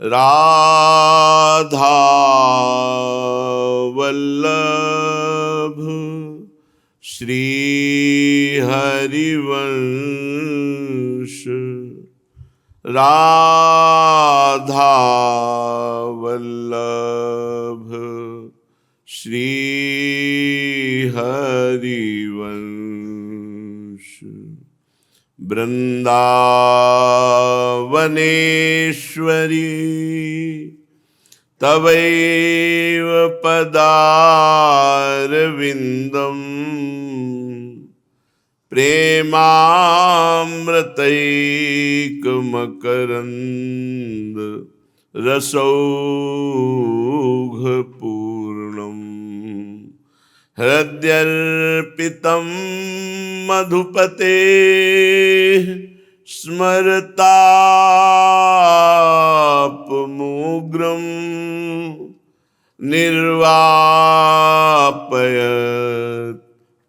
राधा वल्लभ श्री हरिवंश, राधा वल्लभ श्री हरिवंश। वृंदावनेश्वरी तवैव पदारविंदम, प्रेमामृतैकमकरंद रसौघपूर्णम्। हृद्यर्पितं मधुपते स्मरतापमुग्रं, निर्वापयत्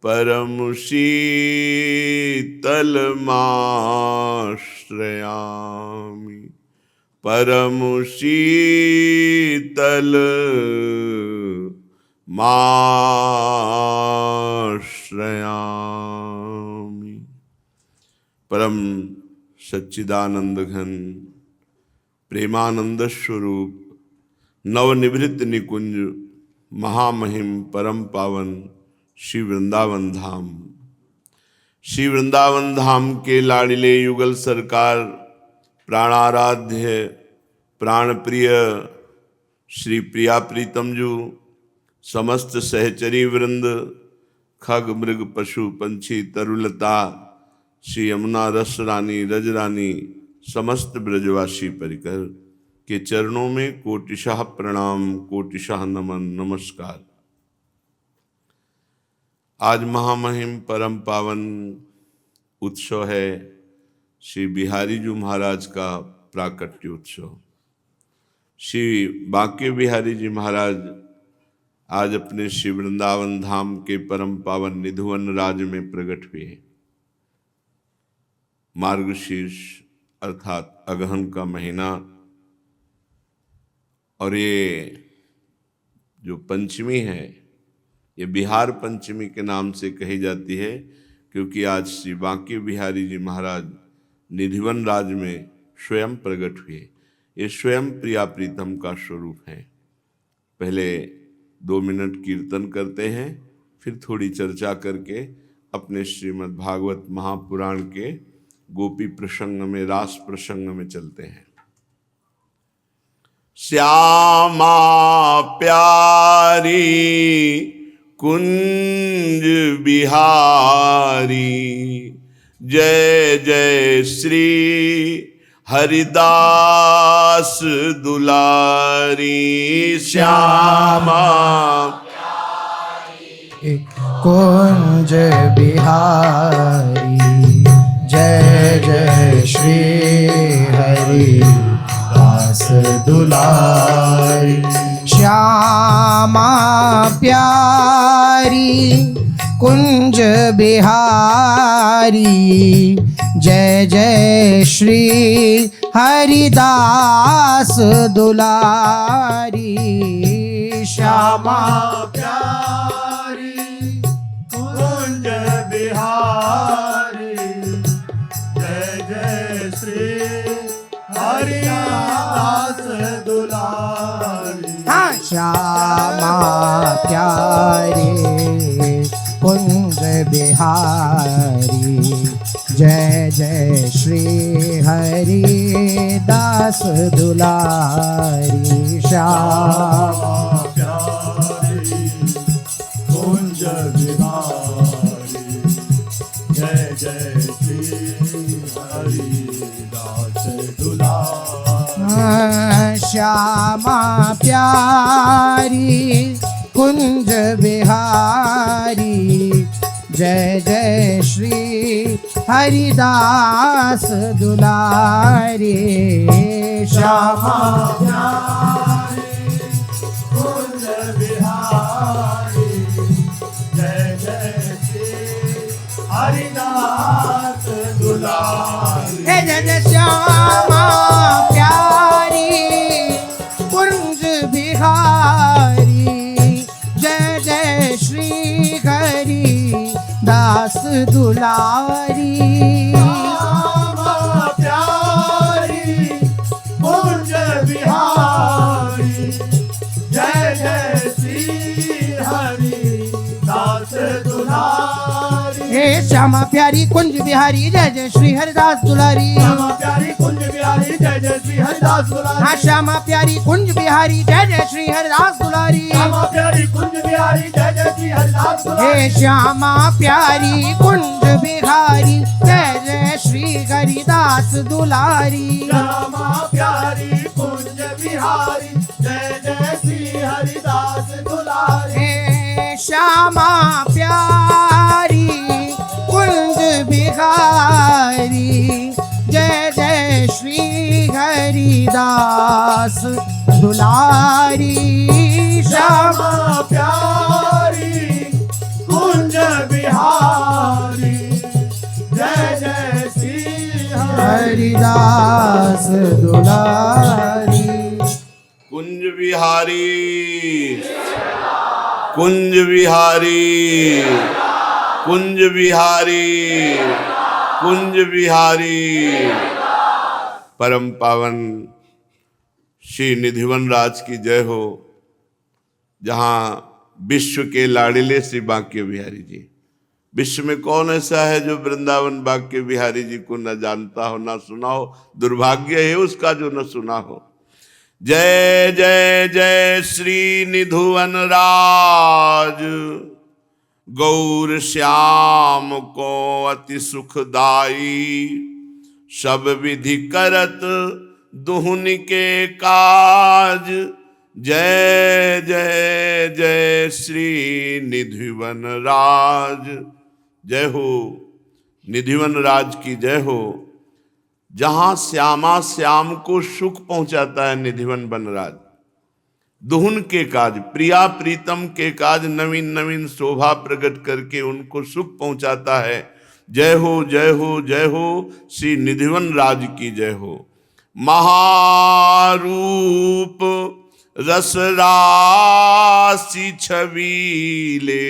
परमशीतलमाश्रयामि, परमशीतलमाश्रयामि। परम सच्चिदानंद घन प्रेमानंद स्वरूप नवनिवृत्त निकुंज महामहिम परम पावन श्री वृंदावन धाम, श्री वृंदावन धाम के लाडिले युगल सरकार प्राणाराध्य प्राण प्रिय श्री प्रिया प्रीतम जी, समस्त सहचरी वृंद, खग मृग पशु पंछी तरुलता, श्री यमुना रस रानी रज रानी, समस्त ब्रजवासी परिकर के चरणों में कोटिशाह प्रणाम, कोटिशाह नमन नमस्कार। आज महामहिम परम पावन उत्सव है श्री बिहारी जी महाराज का प्राकट्य उत्सव। श्री बांके बिहारी जी महाराज आज अपने श्री वृंदावन धाम के परम पावन निधुवन राज में प्रकट हुए। मार्गशीर्ष अर्थात अगहन का महीना, और ये जो पंचमी है ये बिहार पंचमी के नाम से कही जाती है, क्योंकि आज श्री बांके बिहारी जी महाराज निधिवन राज में स्वयं प्रकट हुए। ये स्वयं प्रिया प्रीतम का स्वरूप है। पहले 2 मिनट कीर्तन करते हैं, फिर थोड़ी चर्चा करके अपने श्रीमद् भागवत महापुराण के गोपी प्रसंग में, रास प्रसंग में चलते हैं। श्यामा प्यारी कुंज बिहारी, जय जय श्री हरिदास दुलारी। श्यामा कुंज बिहारी, जय जय श्री हरिदास दुलारी। श्यामा प्यारी कुंज बिहारी, जय जय श्री हरिदास दुलारी। श्यामा प्यारी कुंज बिहारी, जय जय श्री हरिदास दुलारी। श्यामा प्यारी कुंज बिहारी, जय जय श्री हरिदास दुलारी। श्यामा प्यारी कुंज बिहारी, जय जय श्री हरिदास दुलारी। श्यामा प्यारी कुंज बिहारी, जय जय श्री हरिदास दुलारी। श्यामा प्यारी कुंज बिहारी, जय जय श्री हरिदास दुलारी। जय जय श्यामा प्यारी दुलारी श्यामा प्यारी कुंज बिहारी जय जय श्री हरि दास दुलारी। हे श्यामा प्यारी कुंज बिहारी जय जय श्री हरिदास दुलारी। श्यामा प्यारी कुंज बिहारी जय जय श्री हरिदास दुलारी। हाँ श्यामा प्यारी कुंज बिहारी जय जय श्री हरिदास दुलारी। श्यामा प्यारी कुंज बिहारी जय जय श्री हरिदास दुलारी। हे श्यामा प्यारी कुंज बिहारी जय जय श्री हरिदास दुलारी। श्यामा प्यारी कुंज बिहारी जय जय श्री हरिदास दुलारी। हे श्यामा प्यारी कुंज बिहारी जय जय श्री हरिदास दुलारी। श्यामा श्यामा प्यारी कुंज बिहारी जय जय श्री हरिदास दुलारी। कुंज बिहारी, कुंज बिहारी, कुंज बिहारी, कुंज बिहारी। परम पावन श्री निधिवन राज की जय हो, जहाँ विश्व के लाड़िले श्री बांके बिहारी जी। विश्व में कौन ऐसा है जो वृंदावन बांके बिहारी जी को न जानता हो, न सुना हो। दुर्भाग्य है उसका जो न सुना हो। जय जय जय श्री निधुवन राज, गौर श्याम को अति सुखदाई। सब विधि करत दुहुन के काज। जय जय जय श्री निधिवन राज। जय हो, निधिवन राज की जय हो। जहां श्यामा श्याम को सुख पहुंचाता है निधिवन बनराज। दुहुन के काज, प्रिया प्रीतम के काज, नवीन नवीन शोभा प्रकट करके उनको सुख पहुंचाता है। जय हो जय हो जय हो, श्री निधिवन राज की जय हो। महारूप रस राशि छबीले,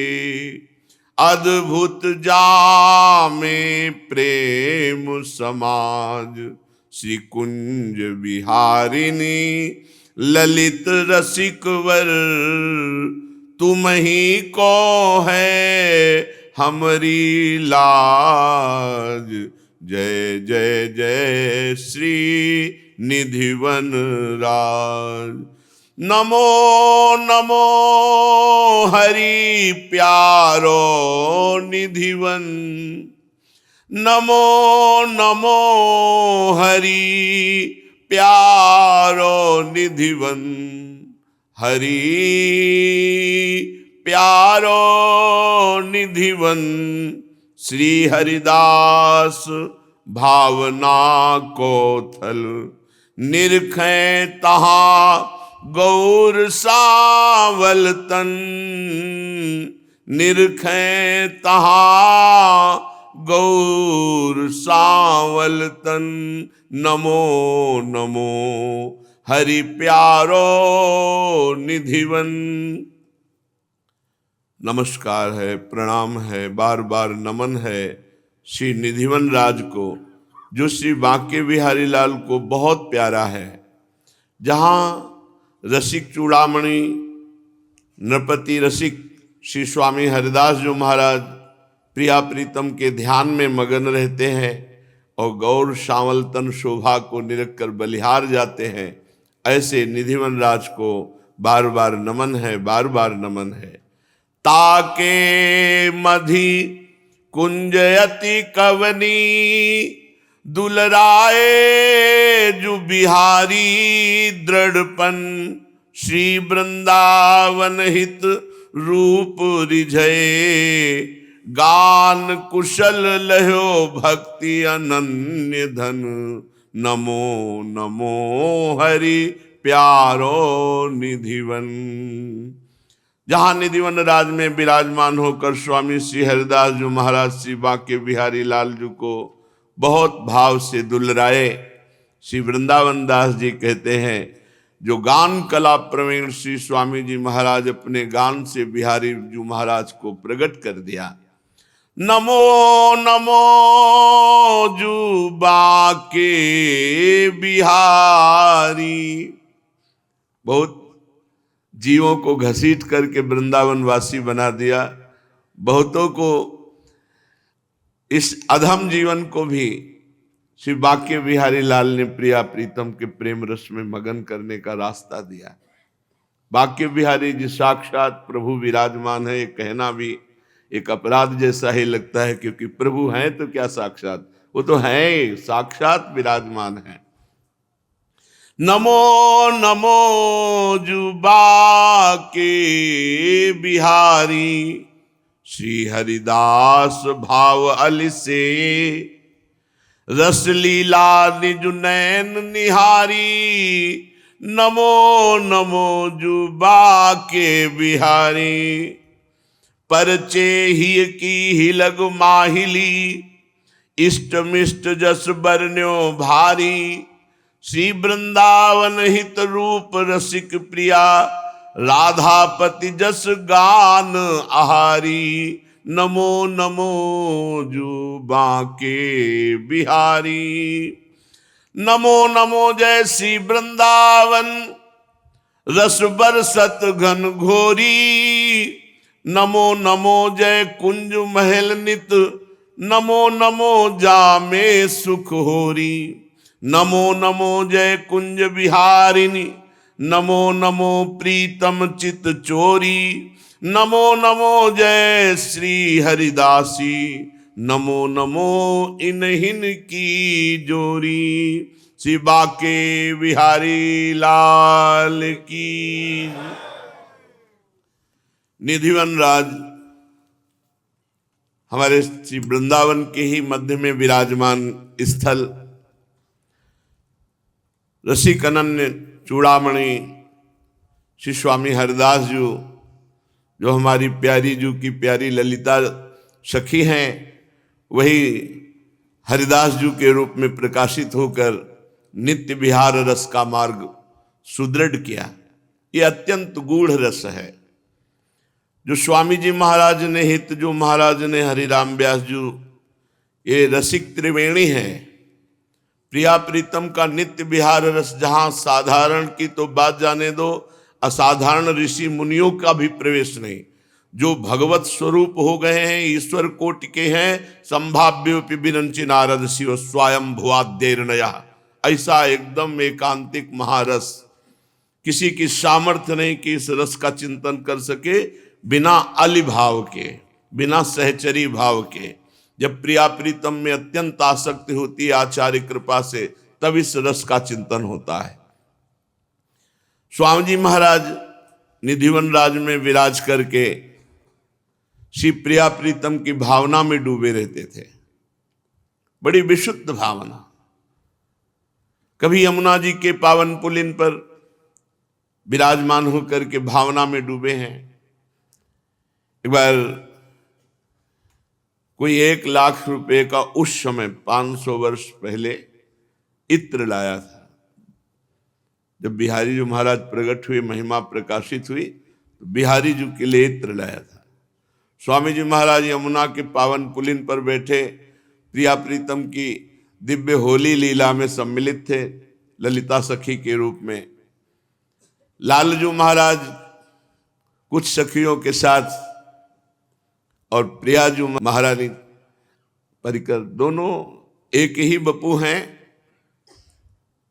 अद्भुत जामे प्रेम समाज। श्री कुंज बिहारिणी ललित रसिकवर, तुम ही को है हमरी लाज। जय जय जय श्री निधिवन राज। नमो नमो हरि प्यारो निधिवन, नमो नमो हरि प्यारो निधिवन। हरि प्यारो निधिवन, श्री हरिदास भावना को थल। निरखें तहाँ गौर सावल तन, निरखें तहाँ गौर सावल तन। नमो नमो हरि प्यारो निधिवन। नमस्कार है, प्रणाम है, बार बार नमन है श्री निधिवन राज को, जो श्री बांके बिहारी लाल को बहुत प्यारा है। जहाँ रसिक चूड़ामणि नृपति रसिक श्री स्वामी हरिदास जो महाराज प्रिया प्रीतम के ध्यान में मगन रहते हैं और गौर श्यामल तन शोभा को निरख कर बलिहार जाते हैं, ऐसे निधिवन राज को बार बार नमन है, बार बार नमन है। ताके मधि कुंजयति कवनी, दुलराए जो बिहारी दृढ़पन। श्री वृंदावन हित रूप रिझे, गान कुशल लहो भक्ति अनन्य धन। नमो नमो हरि प्यारो निधिवन। जहाँ निधिवन राज में विराजमान होकर स्वामी श्री हरिदास जो महाराज श्री बांके बिहारी लाल जी को बहुत भाव से दुलराए। श्री वृंदावन दास जी कहते हैं, जो गान कला प्रवीण श्री स्वामी जी महाराज अपने गान से बिहारी जी महाराज को प्रकट कर दिया। नमो नमो जुबा के बिहारी। बहुत जीवों को घसीट करके वृंदावन वासी बना दिया, बहुतों को इस अधम जीवन को भी श्री बाके बिहारी लाल ने प्रिया प्रीतम के प्रेम रस में मगन करने का रास्ता दिया। बाके बिहारी जी साक्षात प्रभु विराजमान है, ये कहना भी एक अपराध जैसा ही लगता है, क्योंकि प्रभु हैं तो क्या साक्षात, वो तो हैं, साक्षात विराजमान है। नमो नमो जुबा के बिहारी, श्री हरिदास भाव अल से रस लीला निज नैन निहारी। नमो नमो जुबा के बिहारी, परचे ही की ही लग माहिली, इष्ट मिष्ट जस बरन्यो भारी। श्री वृंदावन हित रूप रसिक प्रिया, राधापति जस गान आहारी। नमो नमो जुबा के बिहारी, नमो नमो जय श्री वृंदावन रस बरसत घन घोरी। नमो नमो जय कुंज महल नित, नमो नमो जामे सुख होरी। नमो नमो जय कुंज बिहारिणी, नमो नमो प्रीतम चित चोरी। नमो नमो जय श्री हरिदासी, नमो नमो इन्हिन की जोरी। श्री बाके बिहारी लाल की। निधिवन राज हमारे श्री वृंदावन के ही मध्य में विराजमान स्थल, रसिक अनन्य चूड़ामणि श्री स्वामी हरिदास जी, जो हमारी प्यारी जू की प्यारी ललिता सखी हैं, वही हरिदास जी के रूप में प्रकाशित होकर नित्य विहार रस का मार्ग सुदृढ़ किया। ये अत्यंत गूढ़ रस है जो स्वामी जी महाराज ने, हित जो महाराज ने, हरिराम व्यास जी, ये रसिक त्रिवेणी है। प्रिया प्रीतम का नित्य विहार रस, जहां साधारण की तो बात जाने दो, असाधारण ऋषि मुनियों का भी प्रवेश नहीं, जो भगवत स्वरूप हो गए हैं, ईश्वर कोटि के हैं। संभाव्योपि विरंचि नारद शिव स्वयं भुवाद्यर्णया, ऐसा एकदम एकांतिक महारस, किसी की सामर्थ्य नहीं कि इस रस का चिंतन कर सके बिना अली भाव के, बिना सहचरी भाव के। जब प्रिया प्रीतम में अत्यंत आसक्ति होती है आचार्य कृपा से, तब इस रस का चिंतन होता है। स्वामी जी महाराज निधिवन राज में विराज करके श्री प्रिया प्रीतम की भावना में डूबे रहते थे, बड़ी विशुद्ध भावना। कभी यमुना जी के पावन पुलिन पर विराजमान होकर के भावना में डूबे हैं। एक बार कोई 1 लाख रुपए का उस समय 500 वर्ष पहले इत्र लाया था। जब बिहारी जी महाराज प्रकट हुए, महिमा प्रकाशित हुई, तो बिहारी जी के लिए इत्र लाया था। स्वामी जी महाराज यमुना के पावन पुलिन पर बैठे प्रिया प्रीतम की दिव्य होली लीला में सम्मिलित थे, ललिता सखी के रूप में। लालजू महाराज कुछ सखियों के साथ और प्रियाजू महारानी परिकर, दोनों एक ही बपू हैं,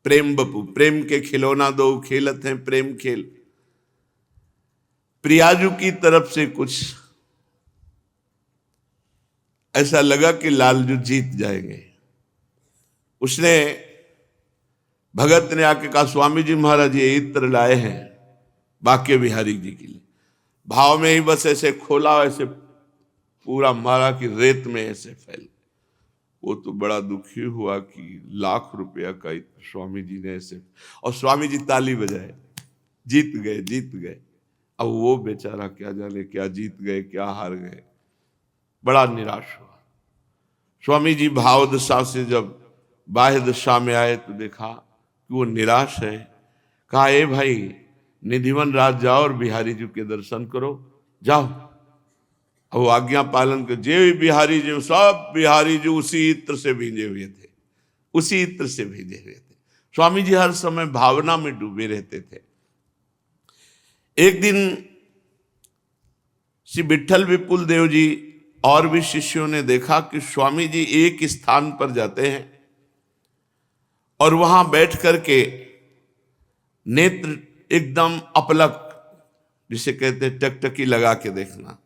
प्रेम बपू। प्रेम के खिलौना दो खेलत हैं प्रेम खेल। प्रियाजू की तरफ से कुछ ऐसा लगा कि लालजू जीत जाएंगे। उसने, भगत ने आके कहा, स्वामी जी महाराज ये इत्र लाए हैं बाके बिहारी जी के लिए। भाव में ही बस ऐसे खोला, ऐसे पूरा मारा कि रेत में ऐसे फैल। वो तो बड़ा दुखी हुआ कि 1 लाख रुपया का स्वामी जी ने ऐसे, और स्वामी जी ताली बजाए, जीत गए जीत गए। अब वो बेचारा क्या जाने क्या जीत गए क्या हार गए, बड़ा निराश हुआ। स्वामी जी भाव दशा से जब बाह्य दशा में आए तो देखा कि वो निराश है। कहा, ए भाई निधिवन राज जाओ और बिहारी जी के दर्शन करो, जाओ। वो आज्ञा पालन कर जे बिहारी जी, सब बिहारी जी उसी इत्र से भींजे हुए थे, उसी इत्र से भींजे हुए थे। स्वामी जी हर समय भावना में डूबे रहते थे। एक दिन श्री विट्ठल विपुल देव जी और भी शिष्यों ने देखा कि स्वामी जी एक स्थान पर जाते हैं और वहां बैठ करके नेत्र एकदम अपलक, जिसे कहते हैं टकटकी लगा के देखना,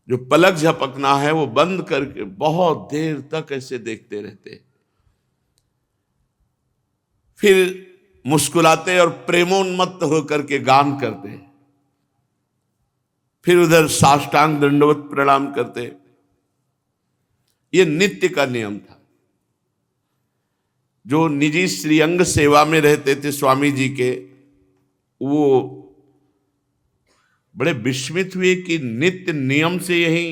जो पलक झपकना है वो बंद करके बहुत देर तक ऐसे देखते रहते, फिर मुस्कुराते और प्रेमोन्मत्त होकर के गान करते, फिर उधर साष्टांग दंडवत प्रणाम करते। ये नित्य का नियम था। जो निजी श्रीअंग सेवा में रहते थे स्वामी जी के, वो बड़े विस्मित हुए कि नित्य नियम से यही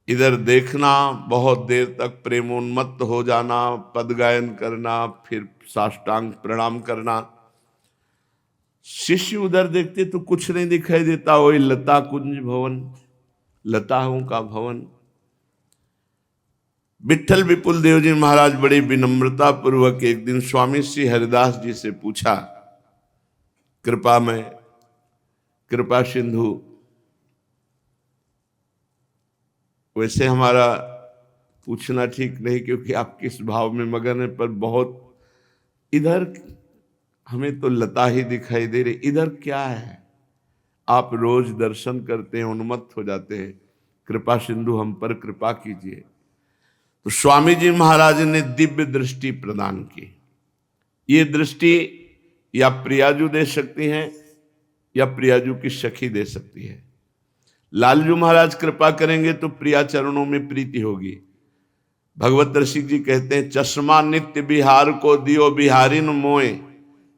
इधर देखना, बहुत देर तक प्रेमोन्मत्त हो जाना, पद गायन करना, फिर साष्टांग प्रणाम करना। शिष्य उधर देखते तो कुछ नहीं दिखाई देता, वही लता कुंज भवन, लताओं का भवन। विट्ठल विपुल देव जी महाराज बड़ी विनम्रता पूर्वक एक दिन स्वामी श्री हरिदास जी से पूछा, कृपा में, कृपा सिंधु, वैसे हमारा पूछना ठीक नहीं क्योंकि आप किस भाव में मगन है, पर बहुत इधर हमें तो लता ही दिखाई दे रही, इधर क्या है? आप रोज दर्शन करते हैं, उन्मत्त हो जाते हैं, कृपा सिंधु हम पर कृपा कीजिए। तो स्वामी जी महाराज ने दिव्य दृष्टि प्रदान की। ये दृष्टि या प्रियाजू दे सकती हैं या प्रियाजू की सखी दे सकती है। लालजू महाराज कृपा करेंगे तो प्रिया चरणों में प्रीति होगी। भगवत रसिक जी कहते हैं, चश्मा नित्य बिहार को दियो बिहारिन मोए,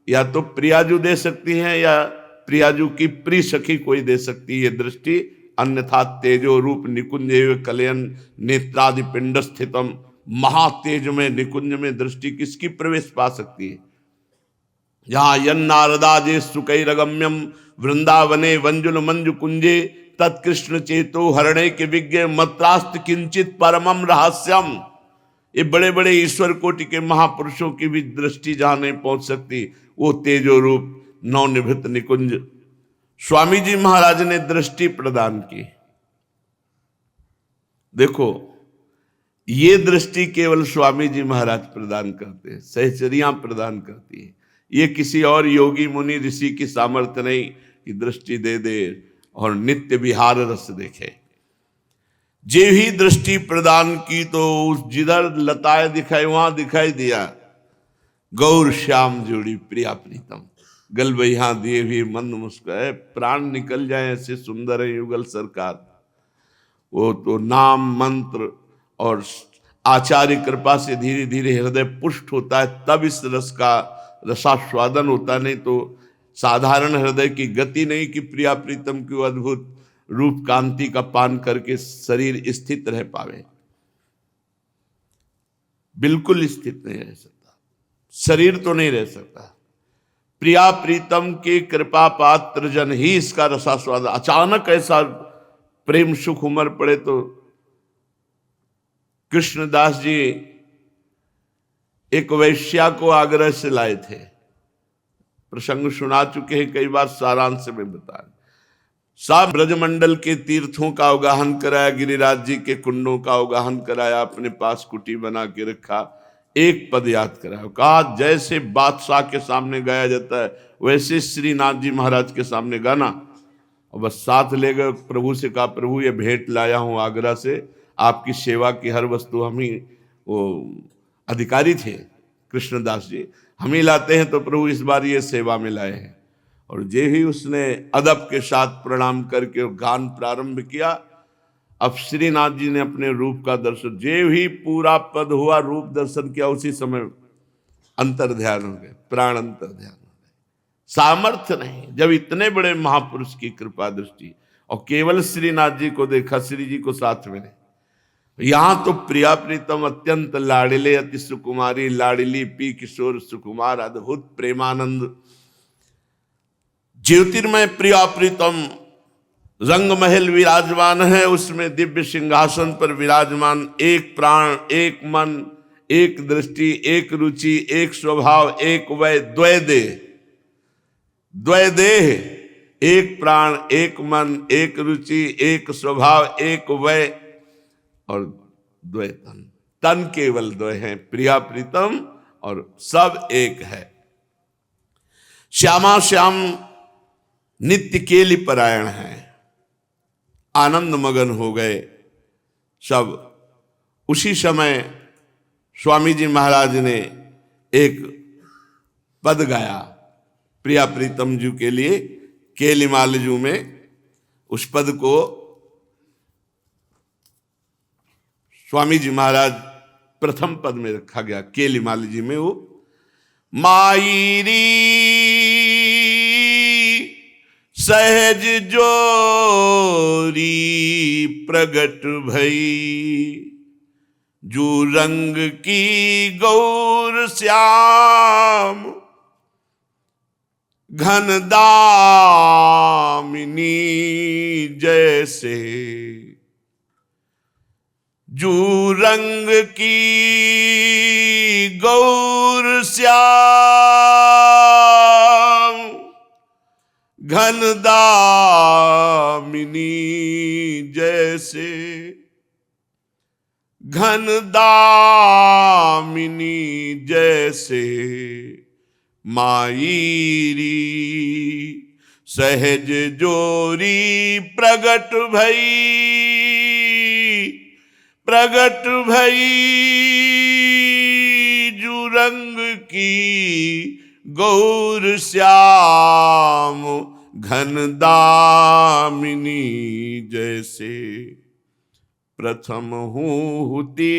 या तो प्रियाजू दे सकती हैं या प्रियाजू की प्रिय सखी कोई दे सकती है दृष्टि, अन्यथा तेजो रूप निकुंज कलयन नेत्रादि पिंड स्थितम, महातेज में निकुंज में दृष्टि किसकी प्रवेश पा सकती है? जहां यन नारदाजे सुकैरगम्यम वृंदावने वंजुल मंजु कुंजे तत्कृष्ण चेतो हरणे के विज्ञ मत्रास्त किंचित परमम रहस्यम। ये बड़े बड़े ईश्वर कोटि के महापुरुषों की भी दृष्टि जहां नहीं पहुंच सकती, वो तेजो रूप नवनिभृत निकुंज स्वामी जी महाराज ने दृष्टि प्रदान की। देखो, ये दृष्टि केवल स्वामी जी महाराज प्रदान करते हैं, सहचरियां प्रदान करती है। ये किसी और योगी मुनि ऋषि की सामर्थ्य नहीं कि दृष्टि दे दे और नित्य विहार रस देखे। जे ही दृष्टि प्रदान की तो उस जिधर लताएं दिखाई वहां दिखाई दिया गौर श्याम जोड़ी प्रिया प्रीतम, गल बहिया दिए हुए मंद मुस्काए, प्राण निकल जाए ऐसे सुंदर है युगल सरकार। वो तो नाम मंत्र और आचार्य कृपा से धीरे धीरे हृदय पुष्ट होता है, तब इस रस का रसास्वादन होता, नहीं तो साधारण हृदय की गति नहीं कि प्रिया प्रीतम की अद्भुत रूप कांति का पान करके शरीर स्थित रह पावे। बिल्कुल स्थित नहीं रह सकता, शरीर तो नहीं रह सकता। प्रिया प्रीतम के कृपा पात्र जन ही इसका रसास्वाद। अचानक ऐसा प्रेम सुख उमड़ पड़े तो कृष्णदास जी एक वैश्या को आगरा से लाए थे। प्रसंग सुना चुके हैं कई बार, सारांश में बता। सब ब्रजमंडल के तीर्थों का अवगाहन कराया, गिरिराज जी के कुंडों का अवगाहन कराया, अपने पास कुटी बना के रखा, एक पद याद कराया। कहा जैसे बादशाह के सामने गाया जाता है वैसे श्रीनाथ जी महाराज के सामने गाना। और बस साथ ले गए, प्रभु से कहा, प्रभु ये भेंट लाया हूं आगरा से, आपकी सेवा की हर वस्तु हम ही, वो अधिकारी थे कृष्णदास जी, हम ही लाते हैं, तो प्रभु इस बार ये सेवा में लाए हैं। और जे ही उसने अदब के साथ प्रणाम करके गान प्रारंभ किया, अब श्रीनाथ जी ने अपने रूप का दर्शन, जे ही पूरा पद हुआ रूप दर्शन किया, उसी समय अंतर ध्यान हो गए, प्राण अंतर ध्यान हो गए। सामर्थ्य नहीं, जब इतने बड़े महापुरुष की कृपा दृष्टि, और केवल श्रीनाथ जी को देखा, श्री जी को साथ में नहीं। यहां तो प्रिया प्रीतम अत्यंत लाडिले अति सुकुमारी, लाडिली पी किशोर सुकुमार, अद्भुत प्रेमानंद ज्योतिर्मय प्रिया प्रीतम रंग महल विराजमान है, उसमें दिव्य सिंहासन पर विराजमान एक प्राण, एक मन, एक दृष्टि, एक रुचि, एक स्वभाव, एक वय, द्वैदेह। द्वैदेह, एक प्राण, एक मन, एक रुचि, एक स्वभाव, एक वय और द्वय तन। तन केवल द्वय है, प्रिया प्रीतम और सब एक है। श्यामा श्याम नित्य केली परायण है, आनंद मगन हो गए सब। उसी समय स्वामी जी महाराज ने एक पद गाया प्रिया प्रीतम जी के लिए केलिमालजू में। उस पद को स्वामी जी महाराज प्रथम पद में रखा गया केलिमालजी में। वो माईरी सहज जोरी प्रगट भई, जो रंग की गौर श्याम घन दामिनी जैसे। जो रंग की गौर श्याम घन दामिनी जैसे, घन दामिनी जैसे माईरी सहज जोरी प्रगट भई, प्रगट भई। जो रंग की गौर श्याम घन दामिनी जैसे। प्रथम हुती,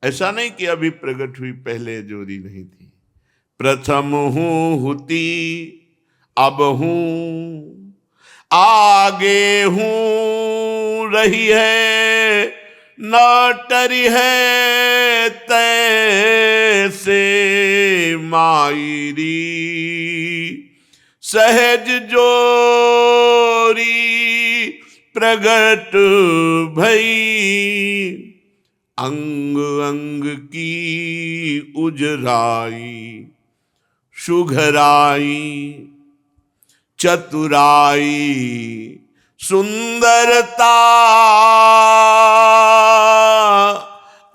ऐसा नहीं कि अभी प्रकट हुई, पहले जोरी नहीं थी। प्रथम हुती, अब हूं, आगे हूं, रही है न टरी है तैसे माईरी सहज जोरी प्रगट भई। अंग अंग की उजराई सुघराई चतुराई सुंदरता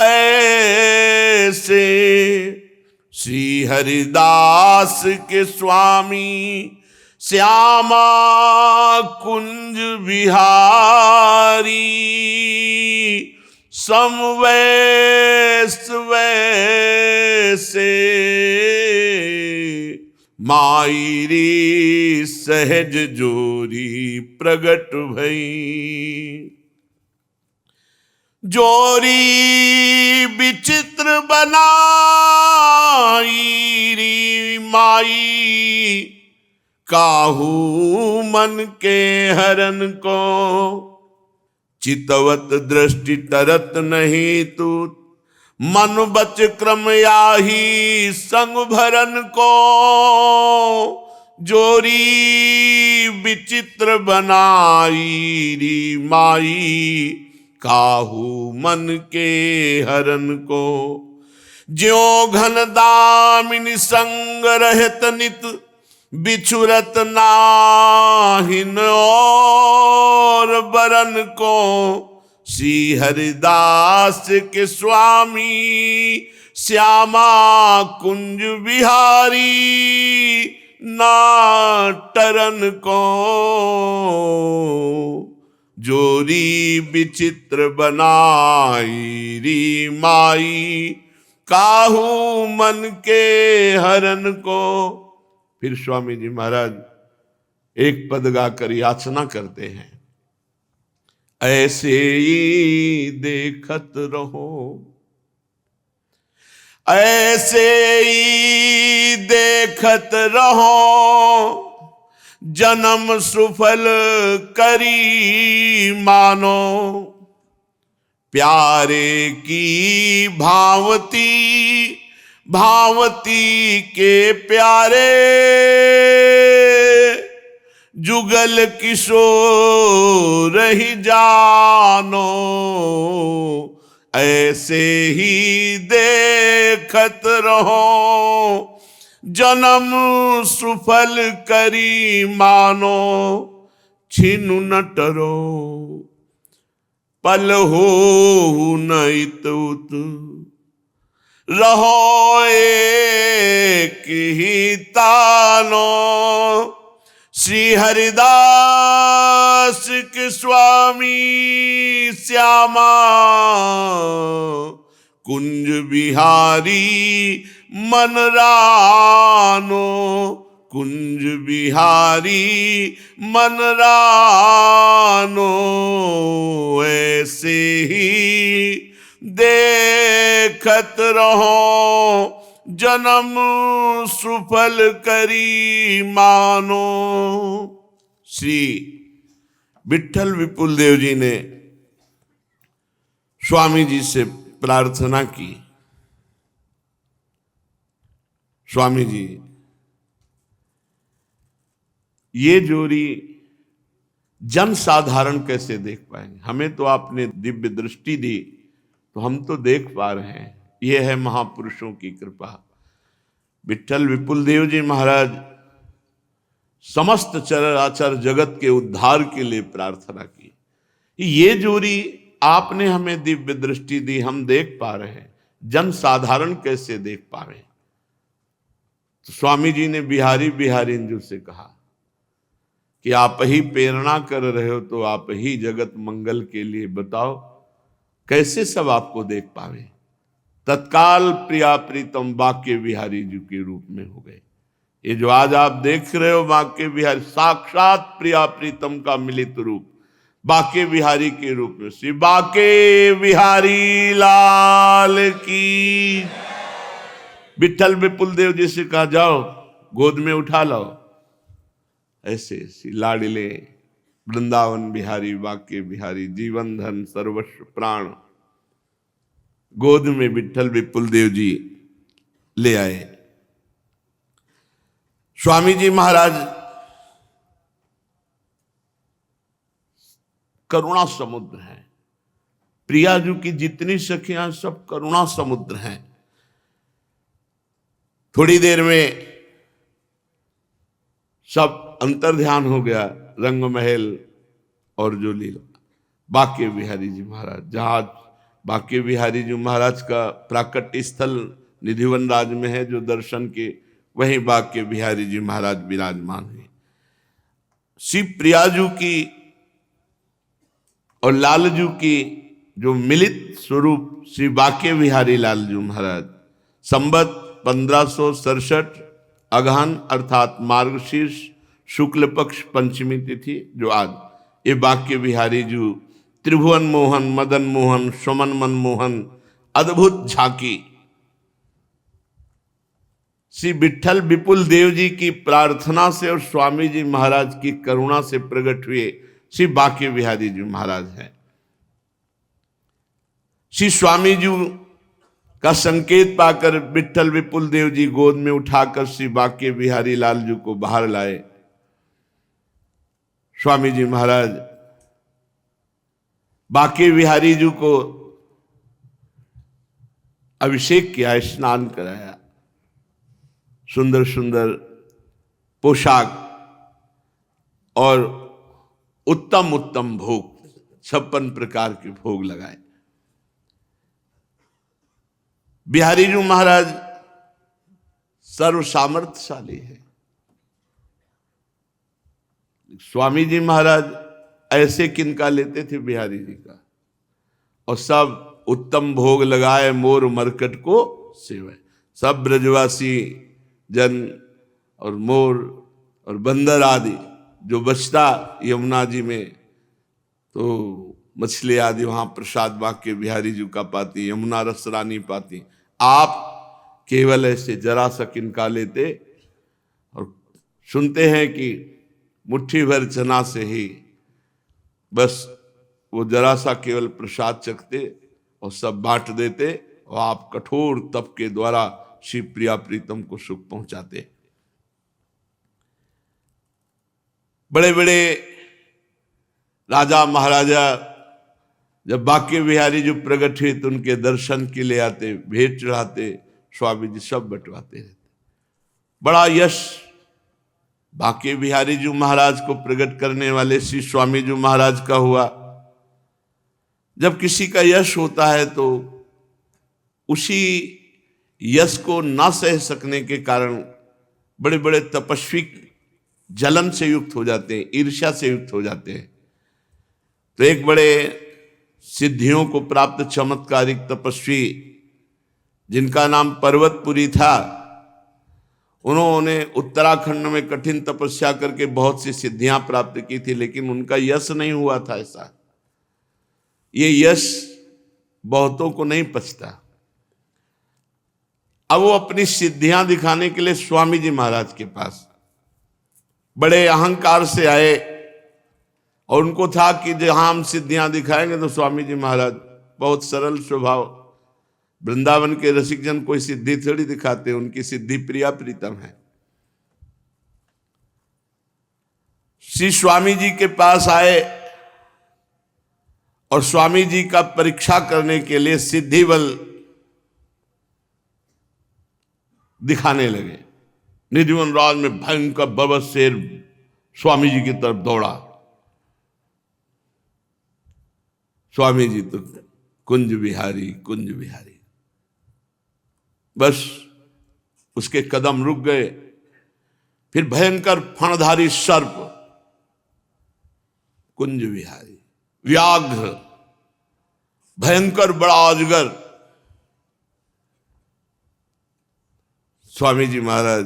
ऐसे श्री हरिदास के स्वामी श्यामा कुंज बिहारी समवैस वैसे माईरी सहज जोरी प्रगट भई। जोरी विचित्र बनाई री माई काहू मन के हरन को चितवत दृष्टि तरत नहीं तू मन बच क्रम याही संग भरन को जोरी विचित्र बनाई री माई काहू मन के हरन को ज्यों घन दामिनी संग रहत नित बिछुरत नाहिन और बरन को श्री हरिदास के स्वामी श्यामा कुंज बिहारी नाटरन को जोरी विचित्र बनाई री माई काहू मन के हरन को। फिर स्वामी जी महाराज एक पद गाकर याचना करते हैं, ऐसे ही देखत रहो, ऐसे ही देखत रहो, जन्म सुफल करी मानो, प्यारे की भावती भावती के प्यारे जुगल किशोर ही जानो, ऐसे ही देखत रहो, जन्म सुफल करी मानो, छिनु न टरो, पल हो न इत उत, रहो एक ही तानो। श्री हरिदास के स्वामी श्यामा, कुंज बिहारी मन रानो, कुंज बिहारी मन रानो, ऐसे ही देखत रहो, जन्म सुफल करी मानो। श्री विट्ठल विपुल देव जी ने स्वामी जी से प्रार्थना की, स्वामी जी ये जोड़ी जन साधारण कैसे देख पाएंगे? हमें तो आपने दिव्य दृष्टि दी तो हम तो देख पा रहे हैं, ये है महापुरुषों की कृपा। विट्ठल विपुल देव जी महाराज समस्त चराचर जगत के उद्धार के लिए प्रार्थना की। ये जोड़ी आपने हमें दिव्य दृष्टि दी, हम देख पा रहे हैं, जन साधारण कैसे देख पा रहे हैं? तो स्वामी जी ने बिहारी बिहारिंजू से कहा कि आप ही प्रेरणा कर रहे हो तो आप ही जगत मंगल के लिए बताओ कैसे सब आपको देख पावे। तत्काल प्रिया प्रीतम बाके बिहारी जी के रूप में हो गए। ये जो आज आप देख रहे हो बाके बिहारी, साक्षात प्रिया प्रीतम का मिलित रूप बाके बिहारी के रूप में। श्री बाके बिहारी लाल की। विट्ठल विपुल देव जी से कहा जाओ गोद में उठा लाओ। ऐसे लाडले वृंदावन बिहारी बाके बिहारी जीवन धन सर्वस्व प्राण गोद में विट्ठल विपुल देव जी ले आए। स्वामी जी महाराज करुणा समुद्र हैं। प्रियाजू की जितनी सखियां सब करुणा समुद्र हैं। थोड़ी देर में सब अंतर ध्यान हो गया, रंग महल और जो लीला। बाके बिहारी जी महाराज, जहां बाके बिहारी जी महाराज का प्राकट्य स्थल निधिवन राज में है जो दर्शन के, वहीं बाके बिहारी जी महाराज विराजमान है। श्री प्रियाजू की और लालजू की जो मिलित स्वरूप श्री बाके बिहारी लालजू महाराज, संबत 1567 अगहन अर्थात मार्गशीर्ष शुक्ल पक्ष पंचमी तिथि जो आज, ये बाके बिहारी जी त्रिभुवन मोहन मदन मोहन सुमन मनमोहन अद्भुत झांकी। श्री विट्ठल विपुल देव जी की प्रार्थना से और स्वामी जी महाराज की करुणा से प्रकट हुए श्री बाके बिहारी जी महाराज हैं। श्री स्वामी जी का संकेत पाकर विट्ठल विपुल देव जी गोद में उठाकर श्री बाके बिहारी लाल जी को बाहर लाए। स्वामी जी महाराज बाके बिहारी जी को अभिषेक किया, स्नान कराया, सुंदर सुंदर पोशाक और उत्तम उत्तम भोग, 56 प्रकार के भोग लगाए। बिहारी जी महाराज सर्व सामर्थ्यशाली है। स्वामी जी महाराज ऐसे किनका लेते थे बिहारी जी का, और सब उत्तम भोग लगाए, मोर मरकट को सेवे। सब ब्रजवासी जन और मोर और बंदर आदि जो बचता यमुना जी में, तो मछली आदि वहाँ प्रसाद बाके बिहारी जी का पाती, यमुना रस रानी पाती। आप केवल ऐसे जरा सा किनका लेते और सुनते हैं कि मुट्ठी भर चना से ही बस वो जरा सा केवल प्रसाद चखते और सब बांट देते, और आप कठोर तप के द्वारा श्री प्रिया प्रीतम को सुख पहुंचाते। बड़े बड़े राजा महाराजा जब बांके बिहारी जो प्रकट हुए तो उनके दर्शन के लिए आते, भेंट चढ़ाते, स्वामी जी सब बंटवाते रहते। बड़ा यश बांके बिहारी जी महाराज को प्रकट करने वाले श्री स्वामी जी महाराज का हुआ। जब किसी का यश होता है तो उसी यश को ना सह सकने के कारण बड़े बड़े तपस्वी जलन से युक्त हो जाते हैं, ईर्ष्या से युक्त हो जाते हैं। तो एक बड़े सिद्धियों को प्राप्त चमत्कारिक तपस्वी जिनका नाम पर्वतपुरी था, उन्होंने उत्तराखंड में कठिन तपस्या करके बहुत सी सिद्धियां प्राप्त की थी, लेकिन उनका यश नहीं हुआ था ऐसा। ये यश बहुतों को नहीं पचता। अब वो अपनी सिद्धियां दिखाने के लिए स्वामी जी महाराज के पास बड़े अहंकार से आए और उनको था कि जहां हम सिद्धियां दिखाएंगे तो स्वामी जी महाराज बहुत सरल स्वभाव, वृंदावन के रसिक जन कोई सिद्धि थोड़ी दिखाते, उनकी सिद्धि प्रिया प्रीतम है। श्री स्वामी जी के पास आए और स्वामी जी का परीक्षा करने के लिए सिद्धि बल दिखाने लगे। निधिवन राज में भयंकर बरबस शेर स्वामी जी की तरफ दौड़ा। स्वामी जी तो कुंज बिहारी कुंज बिहारी, बस उसके कदम रुक गए। फिर भयंकर फणधारी सर्प कुंज बिहारी, व्याघ्र भयंकर बड़ा अजगर स्वामी जी महाराज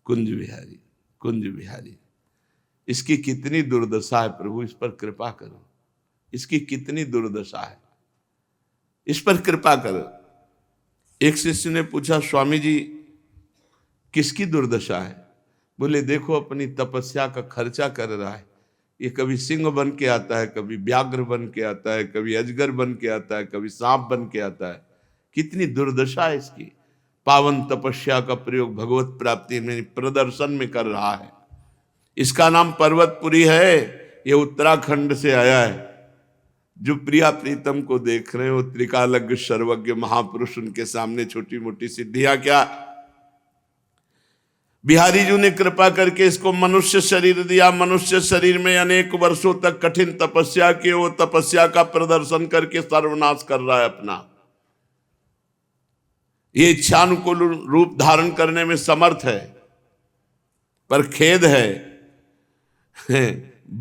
कुंज बिहारी कुंज बिहारी। इसकी कितनी दुर्दशा है प्रभु, इस पर कृपा करो। इसकी कितनी दुर्दशा है, इस पर कृपा करो। एक शिष्य ने पूछा, स्वामी जी किसकी दुर्दशा है? बोले देखो अपनी तपस्या का खर्चा कर रहा है, ये कभी सिंह बन के आता है, कभी व्याघ्र बन के आता है, कभी अजगर बन के आता है, कभी सांप बन के आता है। कितनी दुर्दशा है इसकी। पावन तपस्या का प्रयोग भगवत प्राप्ति में प्रदर्शन में कर रहा है। इसका नाम पर्वतपुरी है। ये उत्तराखंड से आया है। जो प्रिया प्रीतम को देख रहे हो, त्रिकालज्ञ सर्वज्ञ महापुरुष, उनके सामने छोटी मोटी सिद्धियां क्या। बिहारी जी ने कृपा करके इसको मनुष्य शरीर दिया। मनुष्य शरीर में अनेक वर्षों तक कठिन तपस्या की, वो तपस्या का प्रदर्शन करके सर्वनाश कर रहा है अपना। ये इच्छानुकूल रूप धारण करने में समर्थ है, पर खेद है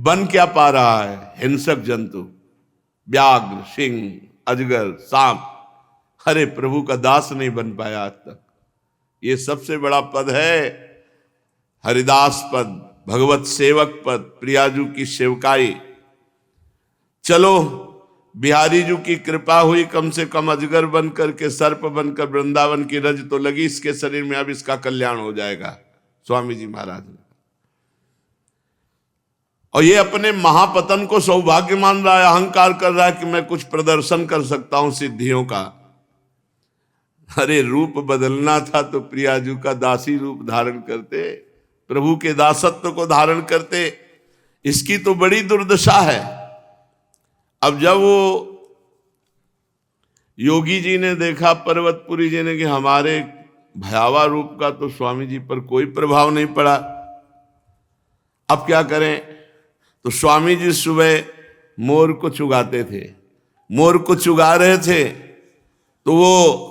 बन क्या पा रहा है? हिंसक जंतु, व्याघ्र, सिंह, अजगर, सांप। हरे प्रभु का दास नहीं बन पाया आज तक। ये सबसे बड़ा पद है, हरिदास पद, भगवत सेवक पद, प्रियाजू की सेवकाई। चलो बिहारी जी की कृपा हुई, कम से कम अजगर बनकर के, सर्प बनकर वृंदावन की रज तो लगी इसके शरीर में। अब इसका कल्याण हो जाएगा स्वामी जी महाराज ने। और ये अपने महापतन को सौभाग्य मान रहा है, अहंकार कर रहा है कि मैं कुछ प्रदर्शन कर सकता हूं सिद्धियों का। अरे रूप बदलना था तो प्रियाजू का दासी रूप धारण करते, प्रभु के दासत्व को धारण करते। इसकी तो बड़ी दुर्दशा है। अब जब वो योगी जी ने देखा, पर्वतपुरी जी ने, कि हमारे भयावह रूप का तो स्वामी जी पर कोई प्रभाव नहीं पड़ा, अब क्या करें? तो स्वामी जी सुबह मोर को चुगाते थे। मोर को चुगा रहे थे तो वो